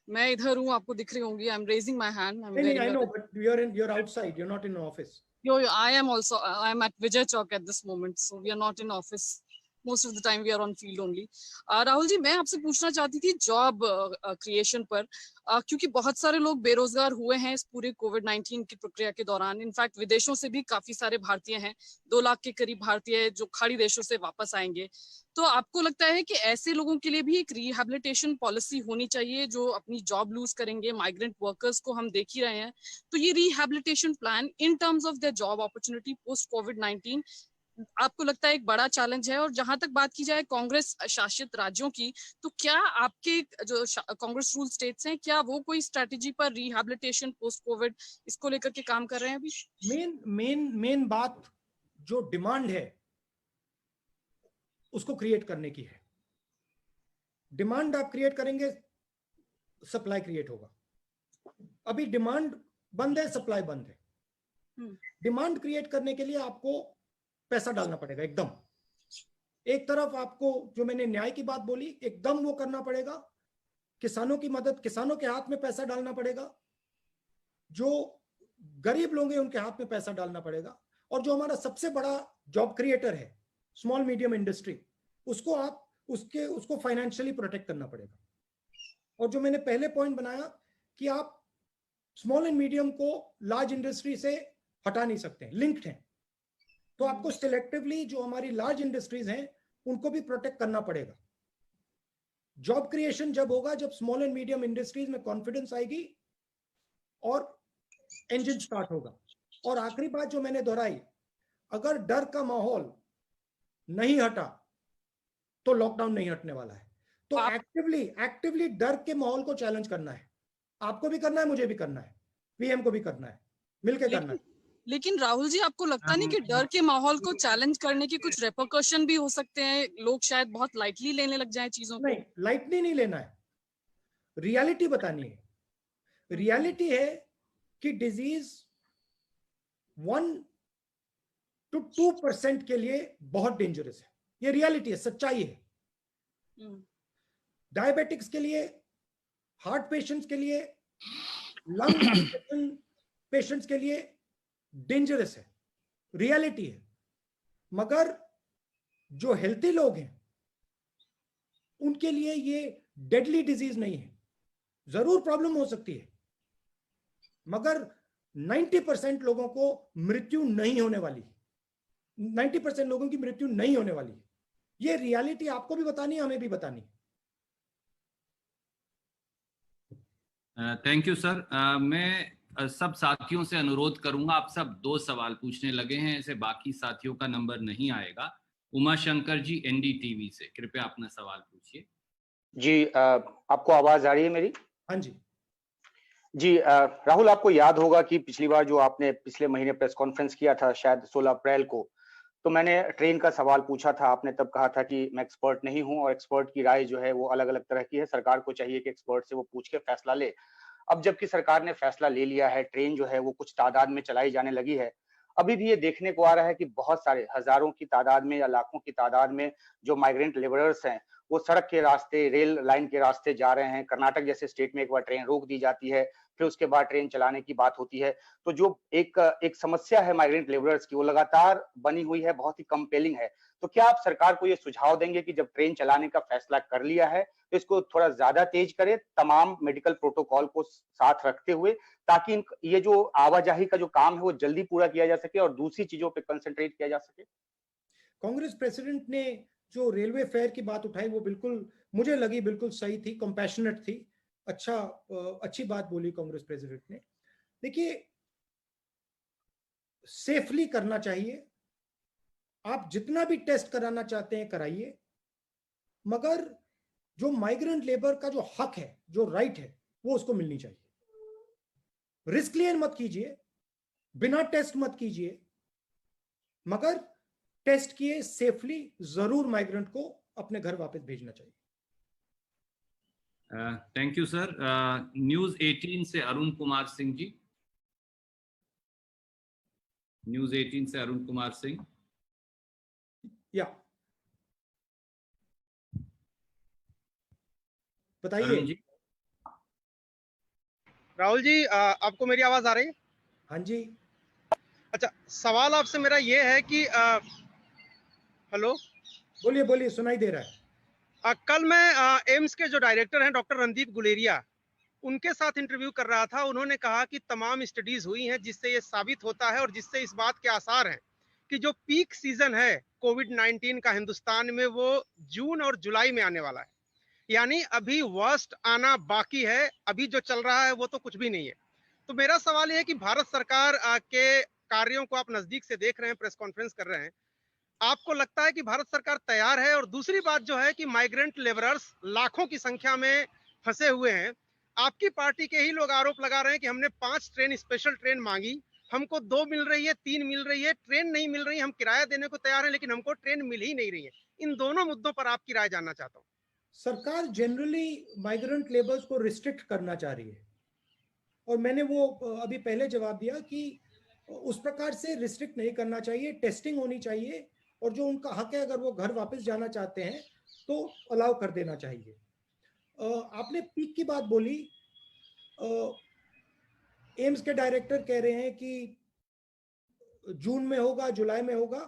मैं इधर हूँ, आपको दिख रही होंगी. I'm raising my hand. I know, but you're outside. You're not in office. I am also. I'm at Vijay Chowk at this moment, so we are not in office. Most of the time we are on field only. Rahul ji, मैं आपसे पूछना चाहती थी जॉब क्रिएशन पर, क्योंकि बहुत सारे लोग बेरोजगार हुए हैं इस पूरे कोविड-19 की प्रक्रिया के दौरान. इनफैक्ट विदेशों से भी काफी सारे भारतीय हैं, 2 लाख के करीब भारतीय जो खाड़ी देशों से वापस आएंगे. तो आपको लगता है कि ऐसे लोगों के लिए भी एक रिहैबिलिटेशन पॉलिसी होनी चाहिए जो अपनी जॉब लूज करेंगे? माइग्रेंट वर्कर्स को हम देख ही रहे हैं. तो ये rehabilitation plan in terms of the job opportunity post कोविड-19 आपको लगता है एक बड़ा चैलेंज है? और जहां तक बात की जाए कांग्रेस शासित राज्यों की, तो क्या आपके जो कांग्रेस रूल स्टेट्स हैं, क्या वो कोई स्ट्रेटेजी पर रिहैबिलिटेशन पोस्ट कोविड इसको लेकर के काम कर रहे हैं अभी? मेन बात जो डिमांड है उसको क्रिएट करने की है. डिमांड आप क्रिएट करेंगे, सप्लाई क्रिएट होगा. अभी डिमांड बंद है, सप्लाई बंद है. डिमांड क्रिएट करने के लिए आपको पैसा डालना पड़ेगा एकदम। एक तरफ आपको जो मैंने न्याय की बात बोली एकदम वो करना पड़ेगा, किसानों की मदद, किसानों के हाथ में पैसा डालना पड़ेगा, जो गरीब लोग हैं उनके हाथ में पैसा डालना पड़ेगा, और जो हमारा सबसे बड़ा जॉब क्रिएटर है स्मॉल मीडियम इंडस्ट्री, उसको फाइनेंशियली प्रोटेक्ट करना पड़ेगा। और जो मैंने पहले पॉइंट बनाया कि आप स्मॉल एंड मीडियम को लार्ज इंडस्ट्री से हटा नहीं सकते, लिंक्ड हैं, तो आपको सिलेक्टिवली जो हमारी लार्ज इंडस्ट्रीज हैं उनको भी प्रोटेक्ट करना पड़ेगा। जॉब क्रिएशन जब होगा जब स्मॉल एंड मीडियम इंडस्ट्रीज में कॉन्फिडेंस आएगी और इंजन स्टार्ट होगा। और आखिरी बात जो मैंने दोहराई, अगर डर का माहौल नहीं हटा तो लॉकडाउन नहीं हटने वाला है। तो एक्टिवली डर के माहौल को चैलेंज करना है, आपको भी करना है, मुझे भी करना है, पीएम को भी करना है, मिलकर करना है। लेकिन राहुल जी, आपको लगता नहीं कि डर के माहौल को चैलेंज करने के कुछ रेपरकशन भी हो सकते हैं? लोग शायद बहुत लाइटली लेने लग जाएं चीजों को। नहीं, लाइटली नहीं लेना है, रियलिटी बतानी है। रियलिटी है कि डिजीज 1 to 2% के लिए बहुत डेंजरस है, ये रियलिटी है, सच्चाई है। डायबिटिक्स के लिए, हार्ट पेशेंट्स के लिए, लंग पेशेंट्स के लिए डेंजरस है, रियलिटी है। मगर जो हेल्थी लोग हैं उनके लिए ये डेडली डिजीज नहीं है। जरूर प्रॉब्लम हो सकती है मगर 90% लोगों को मृत्यु नहीं होने वाली, 90% लोगों की मृत्यु नहीं होने वाली। ये रियलिटी आपको भी बतानी है, हमें भी बतानी है। Thank you sir. मैं सब साथियों से अनुरोध करूंगा, आप सब 2 सवाल पूछने लगे हैं, ऐसे बाकी साथियों का नंबर नहीं आएगा। उमा शंकर जी एनडीटीवी से, कृपया अपना सवाल पूछिए। जी, आपको आवाज आ रही है मेरी? हाँ जी। जी, राहुल, आपको याद होगा कि पिछली बार जो आपने पिछले महीने प्रेस कॉन्फ्रेंस किया था, शायद 16 अप्रैल को, तो मैंने ट्रेन का सवाल पूछा था। आपने तब कहा था कि मैं एक्सपर्ट नहीं हूं और एक्सपर्ट की राय जो है वो अलग अलग तरह की है, सरकार को चाहिए कि एक्सपर्ट से वो पूछ के फैसला ले। अब जबकि सरकार ने फैसला ले लिया है, ट्रेन जो है वो कुछ तादाद में चलाई जाने लगी है, अभी भी ये देखने को आ रहा है कि बहुत सारे हजारों की तादाद में या लाखों की तादाद में जो माइग्रेंट लेबरर्स हैं वो सड़क के रास्ते, रेल लाइन के रास्ते जा रहे हैं। कर्नाटक जैसे स्टेट में एक बार ट्रेन रोक दी जाती है, फिर उसके बाद ट्रेन चलाने की बात होती है। तो जो एक समस्या है माइग्रेंट लेबरर्स की, वो लगातार बनी हुई है, बहुत ही कंपेलिंग है। तो क्या आप सरकार को ये सुझाव देंगे कि जब ट्रेन चलाने का फैसला कर लिया है तो इसको थोड़ा ज्यादा तेज करे, तमाम मेडिकल प्रोटोकॉल को साथ रखते हुए, ताकि ये जो आवाजाही का जो काम है वो जल्दी पूरा किया जा सके और दूसरी चीजों पर कंसंट्रेट किया जा सके? कांग्रेस प्रेसिडेंट ने जो रेलवे फेयर की बात उठाई वो बिल्कुल मुझे लगी बिल्कुल सही थी, कंपैशनेट थी, अच्छी बात बोली कांग्रेस प्रेसिडेंट ने। देखिए, सेफली करना चाहिए, आप जितना भी टेस्ट कराना चाहते हैं कराइए, मगर जो माइग्रेंट लेबर का जो हक है, जो राइट है, वो उसको मिलनी चाहिए। रिस्क लिए मत कीजिए, बिना टेस्ट मत कीजिए, मगर टेस्ट किए सेफली जरूर माइग्रेंट को अपने घर वापस भेजना चाहिए। Thank you sir. न्यूज़ 18 से अरुण कुमार सिंह जी, न्यूज़ 18 से अरुण कुमार सिंह। या बताइए जी। राहुल जी, आपको मेरी आवाज आ रही है? हाँ जी। अच्छा, सवाल आपसे मेरा ये है कि हेलो, बोलिए बोलिए, सुनाई दे रहा है। कल मैं एम्स के जो डायरेक्टर हैं डॉक्टर रणदीप गुलेरिया, उनके साथ इंटरव्यू कर रहा था। उन्होंने कहा कि तमाम स्टडीज हुई हैं जिससे ये साबित होता है और जिससे इस बात के आसार हैं कि जो पीक सीजन है कोविड-19 का हिंदुस्तान में वो जून और जुलाई में आने वाला है। यानी अभी वर्स्ट आना बाकी है, अभी जो चल रहा है वो तो कुछ भी नहीं है। तो मेरा सवाल ये है कि भारत सरकार के कार्यों को आप नजदीक से देख रहे हैं, प्रेस कॉन्फ्रेंस कर रहे हैं, आपको लगता है कि भारत सरकार तैयार है? और दूसरी बात जो है कि माइग्रेंट लेबरर्स लाखों की संख्या में फंसे हुए हैं, आपकी पार्टी के ही लोग आरोप लगा रहे हैं कि हमने 5 ट्रेन, स्पेशल ट्रेन मांगी, हमको 2 मिल रही है, 3 मिल रही है, ट्रेन नहीं मिल रही, हम किराया देने को तैयार हैं लेकिन हमको ट्रेन मिल ही नहीं रही है। इन दोनों मुद्दों पर आपकी राय जानना चाहता हूँ। सरकार जनरली माइग्रेंट लेबर्स को रिस्ट्रिक्ट करना चाह रही है, और मैंने वो अभी पहले जवाब दिया कि उस प्रकार से रिस्ट्रिक्ट नहीं करना चाहिए, टेस्टिंग होनी चाहिए, और जो उनका हक है अगर वो घर वापस जाना चाहते हैं तो अलाउ कर देना चाहिए। आपने पीक की बात बोली, एम्स के डायरेक्टर कह रहे हैं कि जून में होगा, जुलाई में होगा।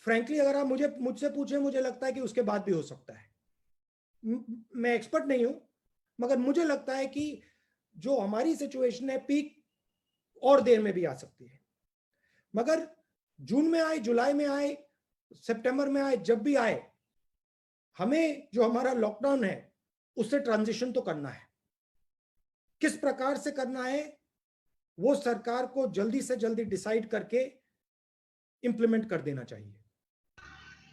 फ्रैंकली अगर आप मुझसे पूछें, मुझे लगता है कि उसके बाद भी हो सकता है। मैं एक्सपर्ट नहीं हूं, मगर मुझे लगता है कि जो हमारी सिचुएशन है, पीक और देर में भी आ सकती है। मगर जून में आए, जुलाई में आए, सितंबर में आए, जब भी आए, हमें जो हमारा लॉकडाउन है उससे ट्रांजिशन तो करना है। किस प्रकार से करना है वो सरकार को जल्दी से जल्दी डिसाइड करके इंप्लीमेंट कर देना चाहिए।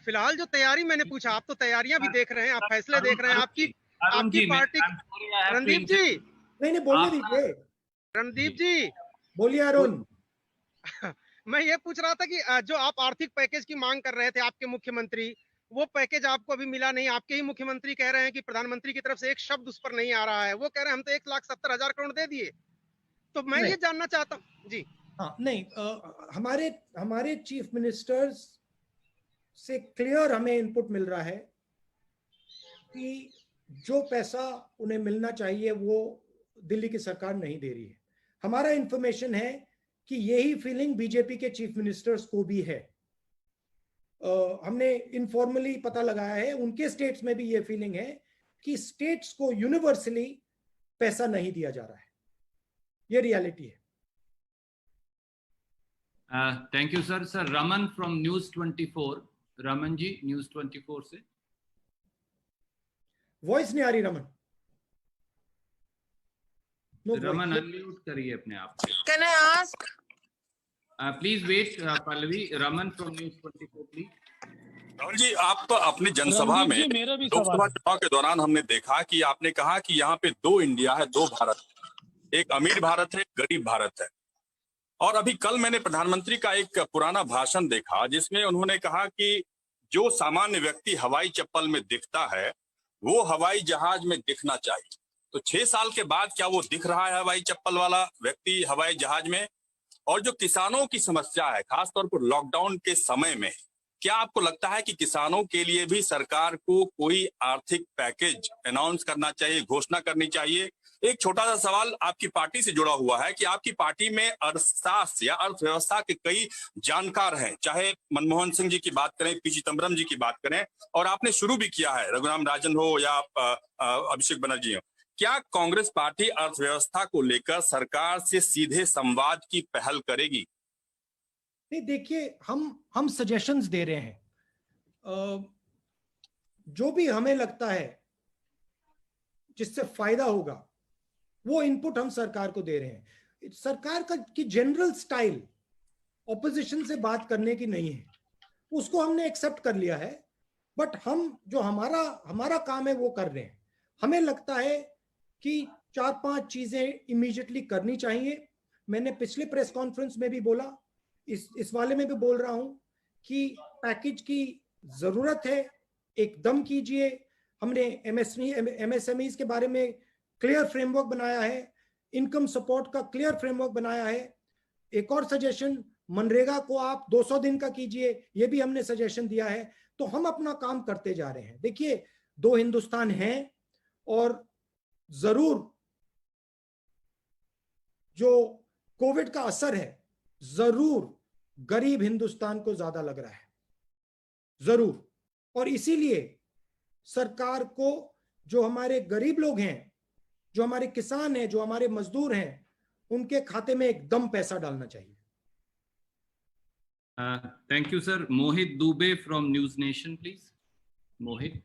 फिलहाल जो तैयारी मैंने पूछा, आप तो तैयारियां भी देख रहे हैं, आप फैसले देख रहे हैं, आपकी पार्टी। रणदीप जी, नहीं बोलने दीजिए। रणदीप जी बोलिए अरुण। मैं ये पूछ रहा था कि जो आप आर्थिक पैकेज की मांग कर रहे थे आपके मुख्यमंत्री, वो पैकेज आपको अभी मिला नहीं। आपके ही मुख्यमंत्री कह रहे हैं कि प्रधानमंत्री की तरफ से एक शब्द उस पर नहीं आ रहा है। वो कह रहे हैं हम तो 1,70,000 करोड़ दे दिए। तो मैं ये जानना चाहता हूँ जी। हाँ, नहीं, हमारे चीफ मिनिस्टर्स से क्लियर हमें इनपुट मिल रहा है कि जो पैसा उन्हें मिलना चाहिए वो दिल्ली की सरकार नहीं दे रही है। हमारा इंफॉर्मेशन है कि यही फीलिंग बीजेपी के चीफ मिनिस्टर्स को भी है। हमने इनफॉर्मली पता लगाया है, उनके स्टेट्स में भी ये फीलिंग है कि स्टेट्स को यूनिवर्सली पैसा नहीं दिया जा रहा है। ये रियलिटी है। Thank you sir. Sir Raman from news 24। Raman ji, news 24 से। वॉइस नहीं आ रही रमन। रमन अनम्यूट करिए अपने आप को। Can I ask? Please wait Pallavi. Raman from news 24 please. Rahul ji, आप अपनी जनसभा में लोकसभा चुनाव के दौरान हमने देखा कि आपने कहा कि यहाँ पे 2 इंडिया है, 2 भारत, एक अमीर भारत है, गरीब भारत है। और अभी कल मैंने प्रधानमंत्री का एक पुराना भाषण देखा जिसमें उन्होंने कहा कि जो सामान्य व्यक्ति हवाई चप्पल में दिखता है वो हवाई जहाज में दिखना चाहिए। तो 6 साल के बाद क्या वो दिख रहा है हवाई चप्पल वाला व्यक्ति हवाई जहाज में? और जो किसानों की समस्या है खासतौर पर लॉकडाउन के समय में, क्या आपको लगता है कि किसानों के लिए भी सरकार को कोई आर्थिक पैकेज अनाउंस करना चाहिए, घोषणा करनी चाहिए? एक छोटा सा सवाल आपकी पार्टी से जुड़ा हुआ है कि आपकी पार्टी में अर्थशास्त्र या अर्थव्यवस्था के कई जानकार हैं, चाहे मनमोहन सिंह जी की बात करें, पी चिदम्बरम जी की बात करें, और आपने शुरू भी किया है, रघुराम राजन हो या अभिषेक बनर्जी हो। क्या कांग्रेस पार्टी अर्थव्यवस्था को लेकर सरकार से सीधे संवाद की पहल करेगी? नहीं, देखिए, हम सजेशंस दे रहे हैं। जो भी हमें लगता है जिससे फायदा होगा वो इनपुट हम सरकार को दे रहे हैं। सरकार की जनरल स्टाइल ऑपोजिशन से बात करने की नहीं है, उसको हमने एक्सेप्ट कर लिया है। बट हम जो हमारा काम है वो कर रहे हैं। हमें लगता है कि 4-5 चीजें इमीडिएटली करनी चाहिए। मैंने पिछले प्रेस कॉन्फ्रेंस में भी बोला, इस वाले में भी बोल रहा हूं कि पैकेज की जरूरत है, एकदम कीजिए। हमने एमएसएमईज के बारे में क्लियर फ्रेमवर्क बनाया है, इनकम सपोर्ट का क्लियर फ्रेमवर्क बनाया है। एक और सजेशन, मनरेगा को आप 200 दिन का कीजिए, ये भी हमने सजेशन दिया है। तो हम अपना काम करते जा रहे हैं। देखिए, 2 हिंदुस्तान हैं और जरूर जो कोविड का असर है जरूर गरीब हिंदुस्तान को ज्यादा लग रहा है, जरूर। और इसीलिए सरकार को जो हमारे गरीब लोग हैं, जो हमारे किसान हैं, जो हमारे मजदूर हैं, उनके खाते में एकदम पैसा डालना चाहिए। Thank you sir. Mohit Dubey from news nation please. Mohit.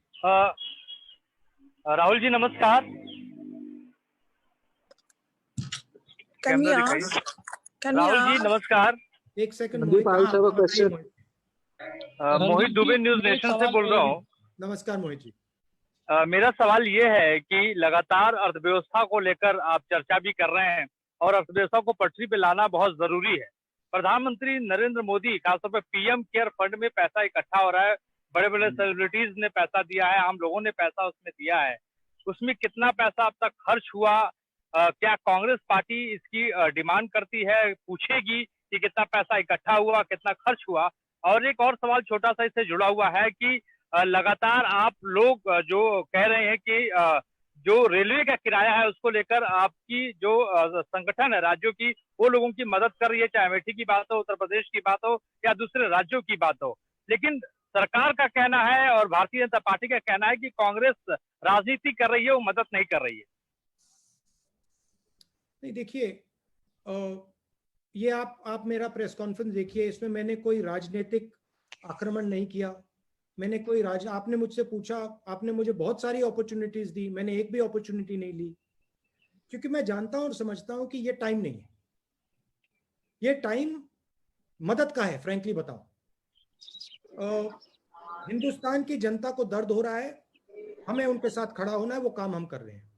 Rahul ji नमस्कार। राहुल जी नमस्कार। एक second, Mohit Dubey news nation से बोल रहा हूँ। नमस्कार मोहित जी। मेरा सवाल ये है कि लगातार अर्थव्यवस्था को लेकर आप चर्चा भी कर रहे हैं और अर्थव्यवस्था को पटरी पे लाना बहुत जरूरी है। प्रधानमंत्री नरेंद्र मोदी खासतौर पर पीएम केयर फंड में पैसा इकट्ठा हो रहा है, बड़े बड़े सेलिब्रिटीज ने पैसा दिया है, आम लोगों ने पैसा उसमें दिया है। उसमें कितना पैसा अब तक खर्च हुआ, क्या कांग्रेस पार्टी इसकी डिमांड करती है, पूछेगी कि कितना पैसा इकट्ठा हुआ, कितना खर्च हुआ? और एक और सवाल छोटा सा इससे जुड़ा हुआ है कि लगातार आप लोग जो कह रहे हैं कि जो रेलवे का किराया है उसको लेकर आपकी जो संगठन है राज्यों की, वो लोगों की मदद कर रही है, चाहे अमेठी की बात हो, उत्तर प्रदेश की बात हो या दूसरे राज्यों की बात हो। लेकिन सरकार का कहना है और भारतीय जनता पार्टी का कहना है कि कांग्रेस राजनीति कर रही है, वो मदद नहीं कर रही है। नहीं, देखिए, ये आप मेरा प्रेस कॉन्फ्रेंस देखिए, इसमें मैंने कोई राजनीतिक आक्रमण नहीं किया। मैंने कोई आपने मुझसे पूछा, आपने मुझे बहुत सारी अपॉर्चुनिटीज दी, मैंने एक भी अपॉर्चुनिटी नहीं ली, क्योंकि मैं जानता हूं और समझता हूं कि ये टाइम नहीं है। ये टाइम मदद का है। फ्रैंकली बताऊं, हिंदुस्तान की जनता को दर्द हो रहा है, हमें उनके साथ खड़ा होना है, वो काम हम कर रहे हैं।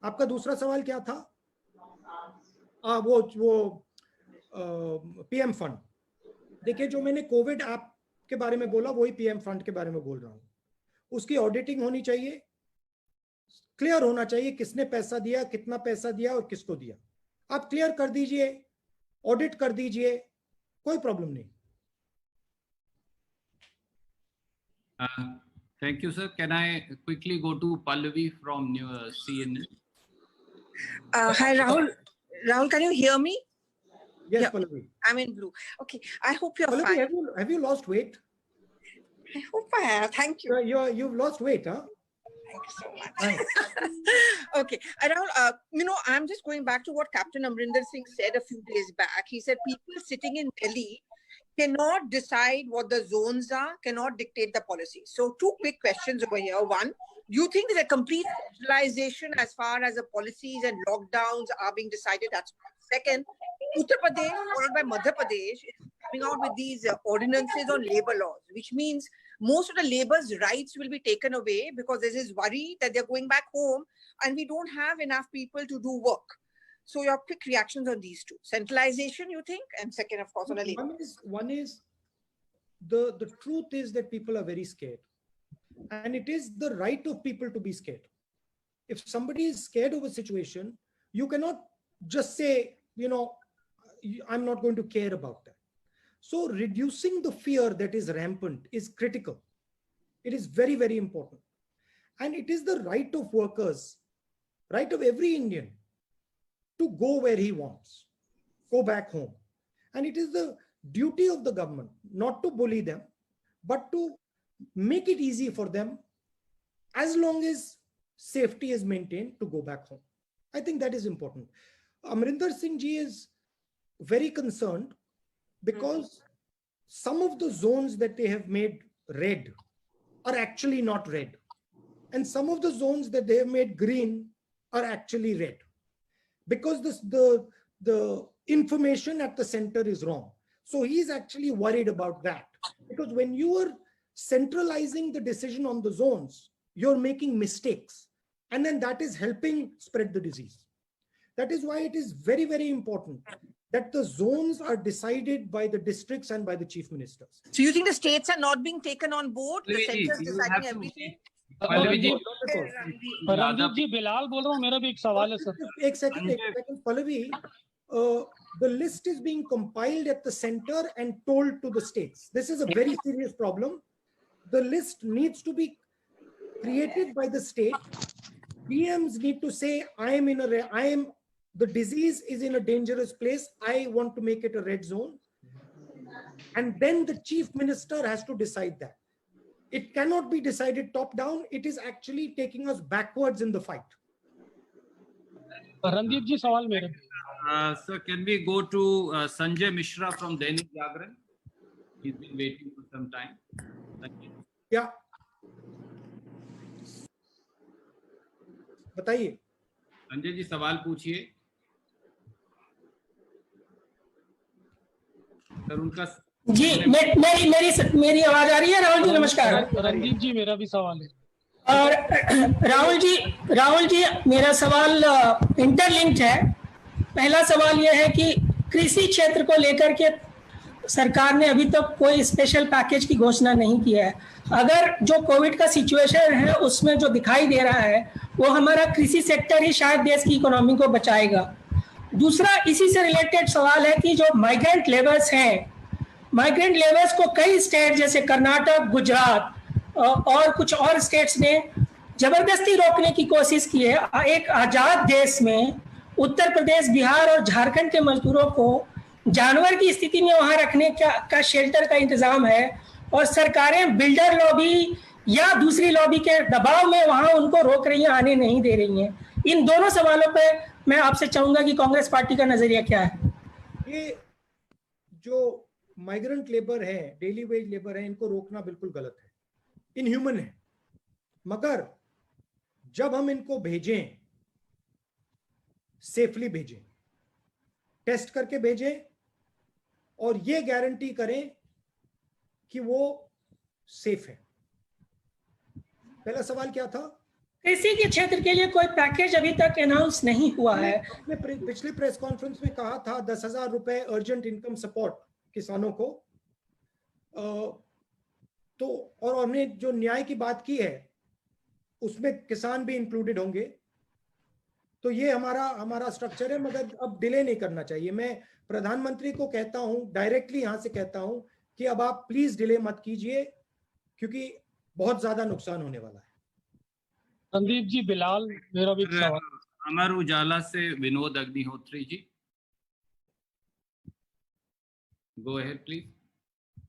आपका दूसरा सवाल क्या था? वो पीएम फंड। देखिए, जो मैंने कोविड ऐप के बारे में बोला वही पीएम फंड के बारे में बोल रहा हूं। उसकी ऑडिटिंग होनी चाहिए, क्लियर होना चाहिए किसने पैसा दिया, कितना पैसा दिया और किसको दिया। आप क्लियर कर दीजिए, ऑडिट कर दीजिए, कोई प्रॉब्लम नहीं। Thank you, sir. Can I quickly go to Pallavi from CNN? Hi, Rahul. Rahul, can you hear me? Yes, Yeah. Pallavi. I'm in blue. Okay, I hope you're Pallavi, fine. have you lost weight? I hope I have. Thank you. You've lost weight, huh? Thank you so much. Okay, Rahul, I'm just going back to what Captain Amrinder Singh said a few days back. He said people sitting in Delhi cannot decide what the zones are, cannot dictate the policy. So 2 quick questions over here. One, do you think there's a complete centralization as far as the policies and lockdowns are being decided? That's one. Second, Uttar Pradesh followed by Madhya Pradesh is coming out with these ordinances on labor laws, which means most of the labor's rights will be taken away because there's this worry that they're going back home and we don't have enough people to do work. So your quick reactions on these two. Centralization, you think? And second, of course, on a labor. One is the truth is that people are very scared. And it is the right of people to be scared. If somebody is scared of a situation, you cannot just say, I'm not going to care about that. So reducing the fear that is rampant is critical. It is very, very important. And it is the right of workers, right of every Indian, to go where he wants, go back home. And it is the duty of the government not to bully them, but to make it easy for them, as long as safety is maintained, to go back home. I think that is important. Amrinder Singh ji is very concerned because some of the zones that they have made red are actually not red. And some of the zones that they have made green are actually red. Because the information at the center is wrong. So he's actually worried about that. Because when you are centralizing the decision on the zones, you're making mistakes. And then that is helping spread the disease. That is why it is very, very important that the zones are decided by the districts and by the chief ministers. So you think the states are not being taken on board? The center is deciding everything? Randeep जी, बिलाल बोल रहा हूँ, मेरा भी एक सवाल है सर। एक second Pallavi, the list is being compiled at the center and told to the states. This is a very serious problem. The list needs to be created by the state. PMs need to say, the disease is in a dangerous place. I want to make it a red zone. And then the chief minister has to decide that. It cannot be decided top down. It is actually taking us backwards in the fight. Randeep ji, सवाल मेरे। Sir, can we go to Sanjay Mishra from Dainik Jagran? He's been waiting for some time. Yeah. बताइए। संजय जी, सवाल पूछिए। सर, उनका जी, मेरी आवाज आ रही है? राहुल जी नमस्कार। रणदीप जी, मेरा भी सवाल है। और राहुल जी मेरा सवाल इंटरलिंक्ड है। पहला सवाल यह है कि कृषि क्षेत्र को लेकर के सरकार ने अभी तक कोई स्पेशल पैकेज की घोषणा नहीं किया है। अगर जो कोविड का सिचुएशन है उसमें जो दिखाई दे रहा है वो हमारा कृषि सेक्टर ही शायद देश की इकोनॉमी को बचाएगा। दूसरा इसी से रिलेटेड सवाल है कि जो माइग्रेंट लेबर्स हैं, माइग्रेंट लेबर्स को कई स्टेट जैसे कर्नाटक, गुजरात और कुछ और स्टेट्स ने जबरदस्ती रोकने की कोशिश की है। एक आजाद देश में उत्तर प्रदेश, बिहार और झारखंड के मजदूरों को जानवर की स्थिति में वहां रखने का शेल्टर का इंतजाम है और सरकारें बिल्डर लॉबी या दूसरी लॉबी के दबाव में वहां उनको रोक रही हैं, आने नहीं दे रही हैं। इन दोनों सवालों पे मैं आपसे चाहूंगा कि कांग्रेस पार्टी का नजरिया क्या है। ये जो माइग्रेंट लेबर है, डेली वेज लेबर है, इनको रोकना बिल्कुल गलत है, इनह्यूमन है। मगर जब हम इनको भेजें, सेफली भेजें, टेस्ट करके भेजें और ये गारंटी करें कि वो सेफ है। पहला सवाल क्या था? कृषि के क्षेत्र के लिए कोई पैकेज अभी तक अनाउंस नहीं हुआ है। आपने पिछले प्रेस कॉन्फ्रेंस में कहा था 10,000 रुपए अर्जेंट इनकम सपोर्ट किसानों को, तो और हमने जो न्याय की बात की है उसमें किसान भी इंक्लूडेड होंगे। तो ये हमारा स्ट्रक्चर है, मगर अब डिले नहीं करना चाहिए। मैं प्रधानमंत्री को कहता हूं, डायरेक्टली यहां से कहता हूं कि अब आप प्लीज डिले मत कीजिए, क्योंकि बहुत ज्यादा नुकसान होने वाला है। संदीप जी, बिलाल, मेरा भी सवाल। अमर उजाला से Vinod Agnihotri ji, go ahead please.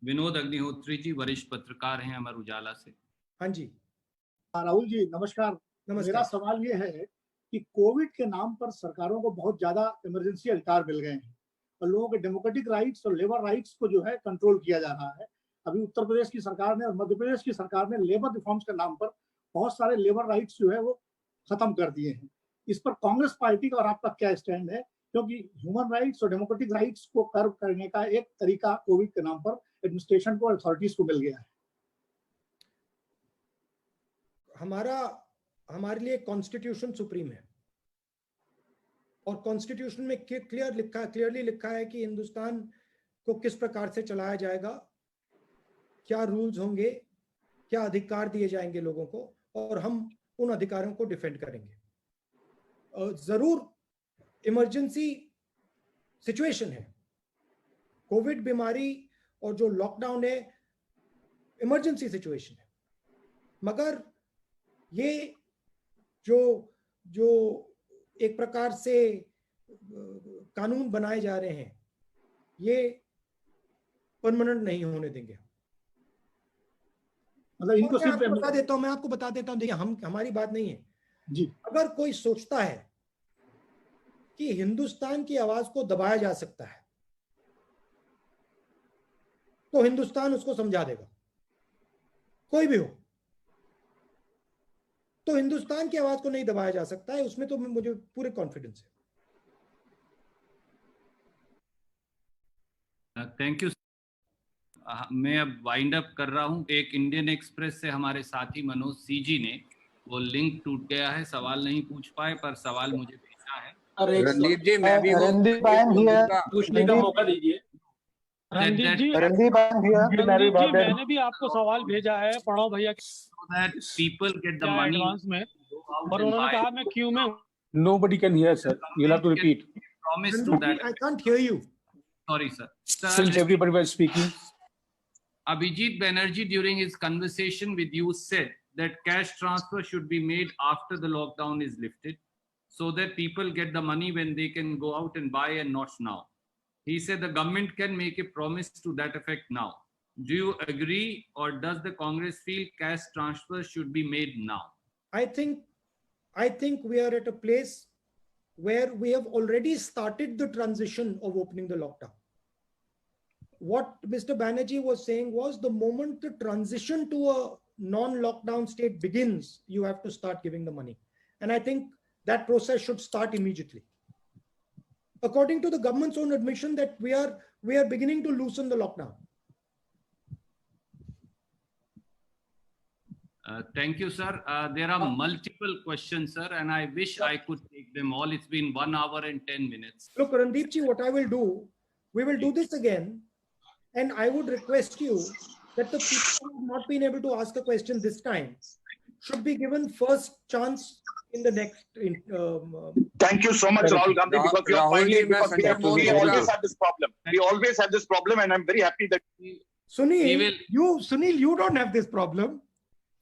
Vinod Agnihotri ji वरिष्ठ पत्रकार हैं अमर उजाला से। हाँ जी। राहुल जी नमस्कार। मेरा सवाल ये है कि कोविड के नाम पर सरकारों को बहुत ज्यादा इमरजेंसी अधिकार मिल गए हैं और लोगों के डेमोक्रेटिक राइट्स और लेबर राइट्स को जो है कंट्रोल किया जा रहा है। अभी उत्तर प्रदेश की सरकार ने और मध्य प्रदेश की सरकार ने लेबर रिफॉर्म्स के नाम पर बहुत सारे लेबर राइट्स जो है वो खत्म कर दिए हैं। इस पर कांग्रेस पार्टी का और आपका क्या स्टैंड है? क्योंकि ह्यूमन राइट्स और डेमोक्रेटिक राइट्स को कर्व करने का एक तरीका कोविड के नाम पर एडमिनिस्ट्रेशन को, अथॉरिटीज को मिल गया है। हमारे लिए कॉन्स्टिट्यूशन सुप्रीम है और कॉन्स्टिट्यूशन में क्लियरली लिखा है कि हिंदुस्तान को किस प्रकार से चलाया जाएगा, क्या रूल्स होंगे, क्या अधिकार दिए जाएंगे लोगों को, और हम उन अधिकारों को डिफेंड करेंगे। जरूर इमरजेंसी सिचुएशन है, कोविड बीमारी और जो लॉकडाउन है इमरजेंसी सिचुएशन है, मगर ये जो एक प्रकार से कानून बनाए जा रहे हैं ये परमानेंट नहीं होने देंगे। मतलब इनको सिर्फ बता देता हूं, मैं आपको बता देता हूं, देखिए हमारी बात नहीं है जी। अगर कोई सोचता है कि हिंदुस्तान की आवाज को दबाया जा सकता है तो हिंदुस्तान उसको समझा देगा, कोई भी हो। तो हिंदुस्तान की आवाज को नहीं दबाया जा सकता है, उसमें तो मुझे पूरे कॉन्फिडेंस है। Thank you. मैं अब वाइंड अप कर रहा हूं। एक इंडियन एक्सप्रेस से हमारे साथी मनोज सीजी ने, वो लिंक टूट गया है, सवाल नहीं पूछ पाए, पर सवाल मुझे भेजा है। रणदीप जी, मैं भी पूछने का मौका दीजिए। रणदीप जी, मैंने भी आपको सवाल भेजा है, पढ़ो भैया। People get the money advance में, और उन्होंने कहा मैं क्यू में। Nobody can hear, sir. You'll have to repeat. Promise to that. I can't hear you. Sorry, sir. Since everybody was speaking. Abhijit Banerjee, during his conversation with you, said that cash transfer should be made after the lockdown is lifted, so that people get the money when they can go out and buy and not now. He said the government can make a promise to that effect now. Do you agree, or does the Congress feel cash transfer should be made now? I think we are at a place where we have already started the transition of opening the lockdown. What Mr. Banerjee was saying was the moment the transition to a non-lockdown state begins, you have to start giving the money. And I think that process should start immediately. According to the government's own admission that we are beginning to loosen the lockdown. Thank you, sir. There are multiple questions, sir, and I wish I could take them all. It's been 1 hour and 10 minutes. Look, Randeep ji, what I will do, we will do this again, and I would request you that the people who have not been able to ask a question this time should be given first chance in the next. Thank you so much, Rahul Gandhi, because you are pointing, because we always have this problem. We always have this problem, and I'm very happy that Sunil, you don't have this problem.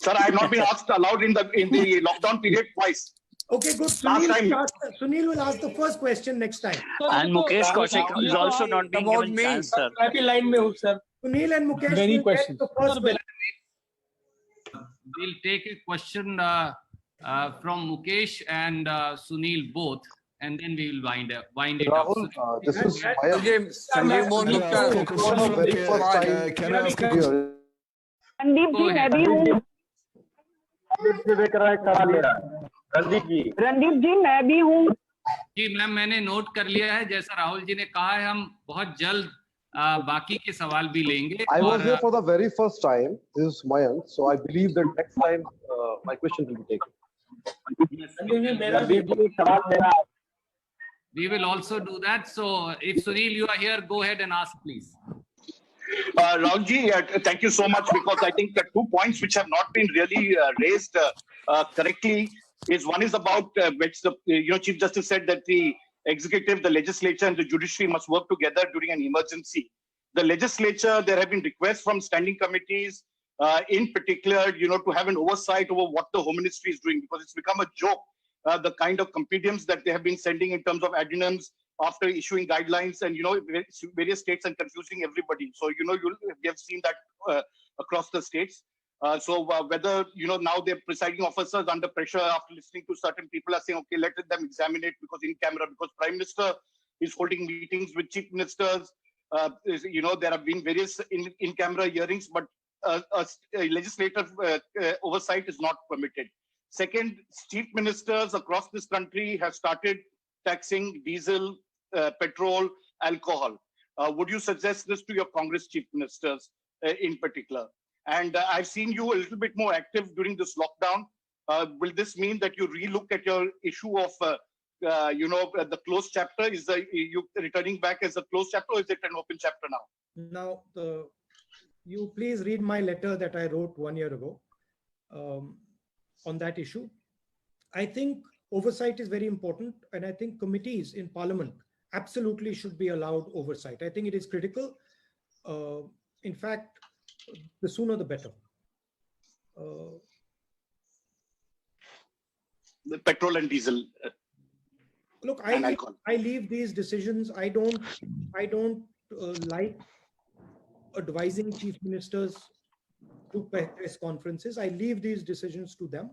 Sir, I have not been allowed in the lockdown period twice. Okay, good. Sunil will ask the first question next time. And Mukesh Kaushik is also not being given chance, sir. Sunil and Mukesh Many will questions. get the first question. We'll take a question from Mukesh and Sunil both, and then we will wind it Rahul, up. this is Sanjeev Mohan Gupta. Can I ask a question? Randeep ji मैं भी हूँ रणदीप जी मैं भी हूँ जी मैम, मैंने नोट कर लिया है जैसा राहुल जी ने कहा है। हम बहुत जल्द बाकी के सवाल भी लेंगे। I was here for the very first time. This is Mayank, so I believe that next time my question will be taken. We will also do that. So if Sunil, you are here, go ahead and ask, please. Rahulji, thank you so much, because I think the 2 points which have not been really raised correctly is, one is about which the Chief Justice said that the executive, the legislature, and the judiciary must work together during an emergency. The legislature, there have been requests from standing committees, in particular, to have an oversight over what the Home Ministry is doing, because it's become a joke, the kind of compendiums that they have been sending in terms of addendums after issuing guidelines, and various states, and confusing everybody. So we have seen that across the states. So whether now their presiding officers under pressure after listening to certain people are saying, okay, let them examine it because in camera, because Prime Minister is holding meetings with chief ministers. There have been various in camera hearings, but a legislative oversight is not permitted. Second, chief ministers across this country have started taxing diesel, petrol, alcohol. Would you suggest this to your Congress chief ministers in particular? And I've seen you a little bit more active during this lockdown. Will this mean that you relook at your issue of, the closed chapter? Is you returning back as a closed chapter, or is it an open chapter now? Now, you please read my letter that I wrote 1 year ago on that issue. I think oversight is very important, and I think committees in Parliament absolutely should be allowed oversight. I think it is critical. In fact, the sooner the better. The petrol and diesel. Look, I leave these decisions. I don't like advising chief ministers to press conferences. I leave these decisions to them.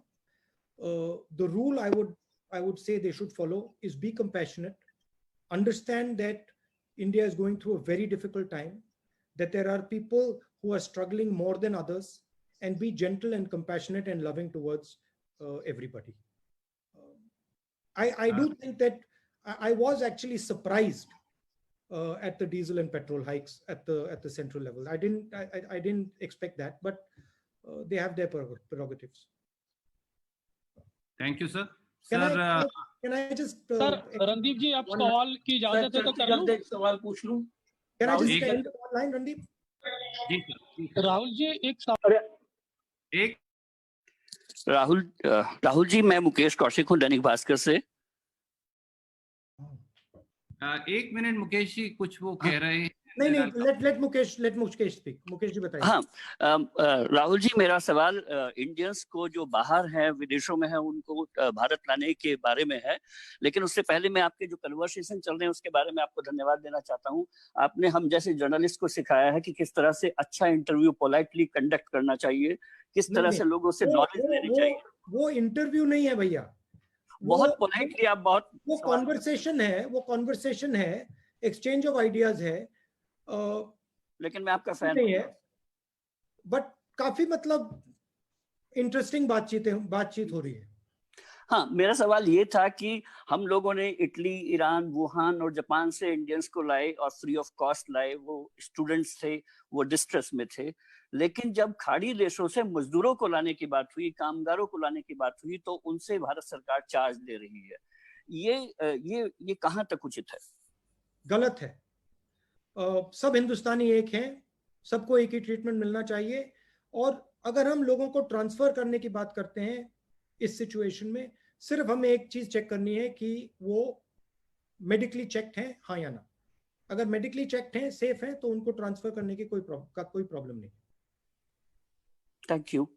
The rule I would say they should follow is be compassionate, understand that India is going through a very difficult time, that there are people who are struggling more than others, and be gentle and compassionate and loving towards everybody. I do think that I was actually surprised at the diesel and petrol hikes at the central level. I didn't expect that, but they have their prerogatives. Thank you, sir. Can I just sir Randeep ji आप सवाल की इजाजत है तो कर लूं? एक सवाल पूछ लूं? Can I just end the line, Randeep? जी सर। राहुल जी एक सवाल। राहुल जी, मैं मुकेश कौशिक हूँ दैनिक भास्कर से। एक मिनट मुकेश जी, कुछ वो कह रहे हैं। नहीं, let मुकेश speak. मुकेश जी बताइए। हाँ, राहुल जी, मेरा सवाल इंडियंस को जो बाहर हैं, विदेशों में हैं, उनको भारत लाने के बारे में है। लेकिन उससे पहले मैं आपके जो कन्वर्सेशन चल रहे हैं उसके बारे में आपको धन्यवाद देना चाहता हूँ। आपने हम जैसे जर्नलिस्ट को सिखाया है कि किस तरह से अच्छा इंटरव्यू पोलाइटली कंडक्ट करना चाहिए, किस तरह से लोगों से नॉलेज लेनी चाहिए। वो इंटरव्यू नहीं है भैया, बहुत पोलाइटली आप बहुत वो कॉन्वर्सेशन है, एक्सचेंज ऑफ आइडियाज है। लेकिन मैं आपका फैन नहीं है, बट काफी मतलब इंटरेस्टिंग बातचीत हो रही है। हाँ, मेरा सवाल ये था कि हम लोगों ने इटली, ईरान, वुहान और जापान से इंडियंस को लाए और फ्री ऑफ कॉस्ट लाए। वो स्टूडेंट्स थे, वो डिस्ट्रेस में थे। लेकिन जब खाड़ी देशों से मजदूरों को लाने की बात हुई, कामगारों को लाने की बात हुई, तो उनसे भारत सरकार चार्ज ले रही है। ये कहाँ तक उचित है? गलत है। सब हिंदुस्तानी एक हैं, सबको एक ही ट्रीटमेंट मिलना चाहिए। और अगर हम लोगों को ट्रांसफर करने की बात करते हैं इस सिचुएशन में, सिर्फ हमें एक चीज चेक करनी है कि वो मेडिकली चेक्ड हैं, हाँ या ना। अगर मेडिकली चेक्ड हैं, सेफ हैं, तो उनको ट्रांसफर करने की कोई प्रॉब्लम नहीं। Thank you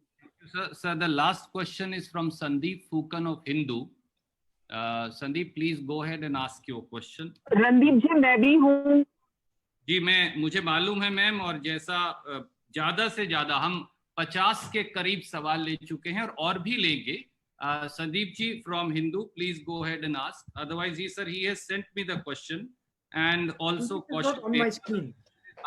sir. The last question is from Sandeep Phukan of Hindu. Sandeep, please go ahead and ask your question. Randeep ji, मैं भी हूँ जी। मुझे मालूम है मैम, और जैसा ज्यादा से ज्यादा हम 50 के करीब सवाल ले चुके हैं और भी लेंगे। Sandeep ji from Hindu, please go ahead and ask. Otherwise he has sent me the question, and also on my screen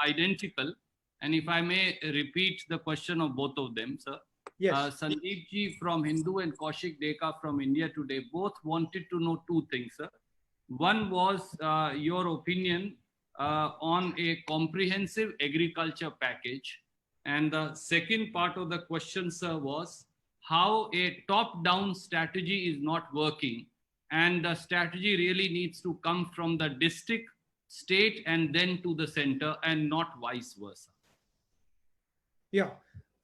identical, and if I may repeat the question of both of them, sir. Yes. Sandeep ji from Hindu and Kaushik Deka from India Today both wanted to know two things, sir. One was your opinion on a comprehensive agriculture package, and the second part of the question, sir, was how a top-down strategy is not working, and the strategy really needs to come from the district, state, and then to the center, and not vice versa. Yeah.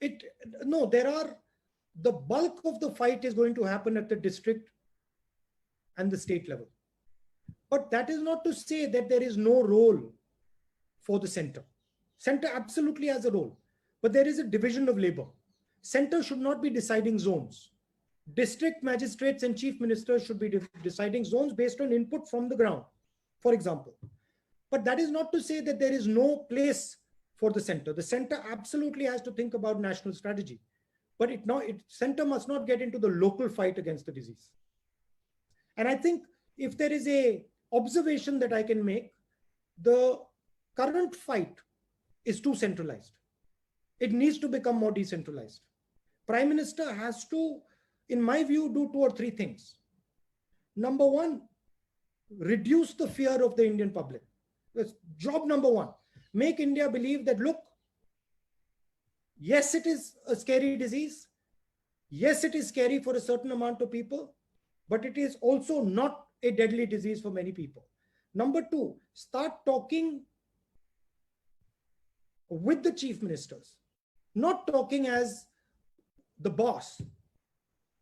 The bulk of the fight is going to happen at the district and the state level. But that is not to say that there is no role for the center. Center absolutely has a role, but there is a division of labor. Center should not be deciding zones. District magistrates and chief ministers should be deciding zones based on input from the ground, for example. But that is not to say that there is no place for the center. The center absolutely has to think about national strategy, but center must not get into the local fight against the disease. And I think if there is a observation that I can make, the current fight is too centralized. It needs to become more decentralized. Prime Minister has to, in my view, do 2 or 3 things. Number one, reduce the fear of the Indian public. That's job number one. Make India believe that, look, yes, it is a scary disease. Yes, it is scary for a certain amount of people, but it is also not a deadly disease for many people. Number two, start talking with the chief ministers, not talking as the boss,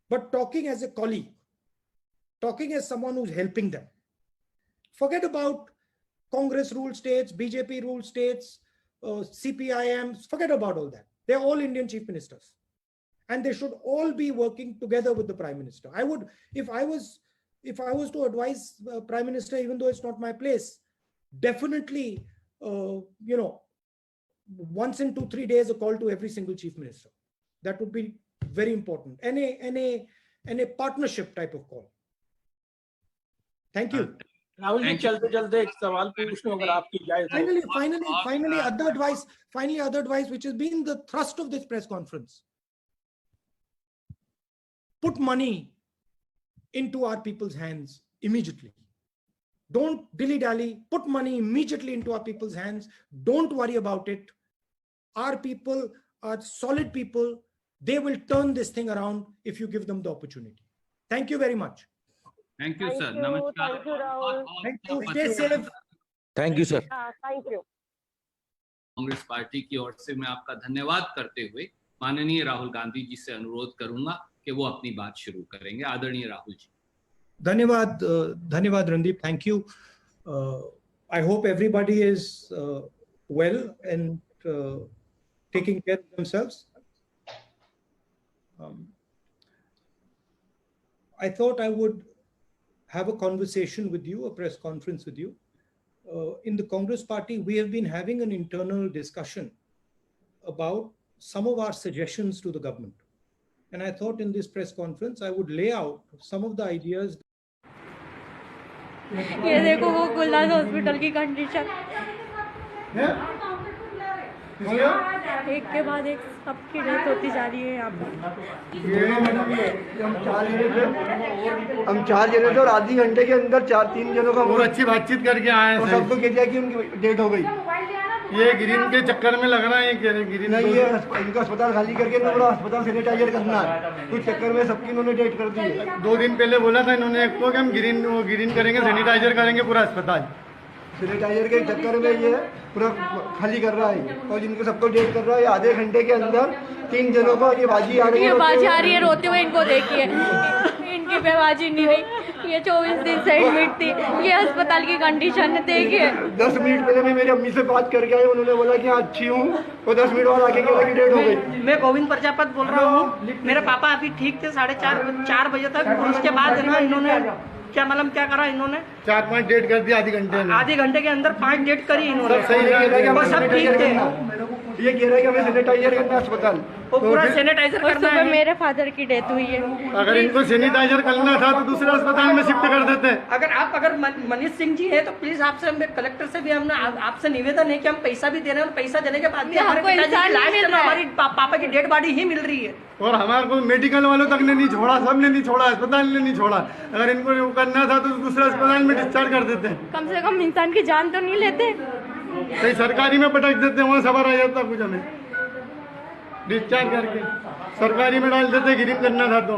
but talking as a colleague, talking as someone who's helping them. Forget about Congress ruled states, BJP ruled states, CPIM, forget about all that. They're all Indian chief ministers, and they should all be working together with the Prime Minister. I would, if I was to advise Prime Minister, even though it's not my place, definitely, once in 2-3 days, a call to every single chief minister. That would be very important. And a partnership type of call. Thank you. Rahul ji, चलते एक सवाल पूछ लूं अगर आपकी इजाजत हो। Finally, other advice, which has been the thrust of this press conference. Put money into our people's hands immediately. Don't dilly-dally. Put money immediately into our people's hands. Don't worry about it. Our people are solid people. They will turn this thing around if you give them the opportunity. Thank you very much. Thank you, sir. Namaskar. Thank you, Rahul. Thank you. Stay safe. Thank you, sir. Thank you. Congress party की ओर से मैं आपका धन्यवाद करते हुए माननीय राहुल गांधी जी से अनुरोध करूंगा कि वो अपनी बात शुरू करेंगे। आदरणीय राहुल जी। धन्यवाद Randeep. Thank you. I hope everybody is well and taking care of themselves. I thought I would have a conversation with you, a press conference with you. In the Congress party, we have been having an internal discussion about some of our suggestions to the government. And I thought in this press conference, I would lay out some of the ideas. ये देखो वो गुलदास हॉस्पिटल की कंडीशन, एक के बाद एक सबकी डेथ होती जा रही है यहाँ पर। हम 4 जने थे और आधी घंटे के अंदर 4-3 जनों का अच्छी बातचीत करके आए हैं। सबको कह दिया कि उनकी डेथ हो गई। ये ग्रीन के चक्कर में लग रहा है, ग्रीन नहीं, ये इनका अस्पताल खाली करके बड़ा अस्पताल सैनिटाइजर करना है, कुछ चक्कर में सबकी इन्होंने डेथ कर दी है। 2 दिन पहले बोला था इन्होंने एक को कि हम ग्रीन करेंगे, सैनिटाइजर करेंगे पूरा अस्पताल। सैनिटाइजर के चक्कर में ये पूरा खाली कर रहा है और जिनको सबको डेट कर रहा है आधे घंटे के अंदर 3 जनों को ये बाजी आ रही है। ये बाजी आ रही है, रोते हुए इनको देखिए, इनकी बेबाजी नहीं रही। ये 24 दिन से एडमिट थी, ये अस्पताल की कंडीशन देखिए। 10 मिनट पहले मैं मेरी अम्मी से बात करके आई, उन्होंने बोला कि हाँ अच्छी हूँ, और 10 मिनट बाद आके की डेट हो गई। मैं गोविंद प्रजापत बोल रहा हूँ। मेरे पापा अभी ठीक थे 4:30 बजे तक, उसके बाद ना इन्होंने क्या मालूम क्या करा, इन्होंने 4-5 डेट कर दी आधे घंटे के अंदर 5 डेट करी इन्होंने। सब ठीक थे। ये कह रहा है कि हमें सैनिटाइजर करना अस्पताल, वो पूरा सैनिटाइजर करना है। मेरे फादर की डेथ हुई है। अगर इनको सैनिटाइजर करना था तो दूसरे अस्पताल में शिफ्ट कर देते। अगर मनीष सिंह जी है तो प्लीज आपसे, कलेक्टर से भी हमने आपसे निवेदन है कि हम पैसा भी दे रहे हैं और पैसा देने के बाद भी हमारे पिताजी की लास्ट में हमारी पापा की डेड बॉडी ही मिल रही है। और हमारे को मेडिकल वालों तक ने नहीं छोड़ा, सबने नहीं छोड़ा, अस्पताल ने नहीं छोड़ा। अगर इनको करना था तो दूसरे अस्पताल में डिस्चार्ज कर देते। कम से कम इंसान की जान तो नहीं लेते। कहीं सरकारी में पटक देते, वहाँ सवार आ जाता कुछ, हमें डिस्चार्ज करके सरकारी में डाल देते, गिरीन करना था तो।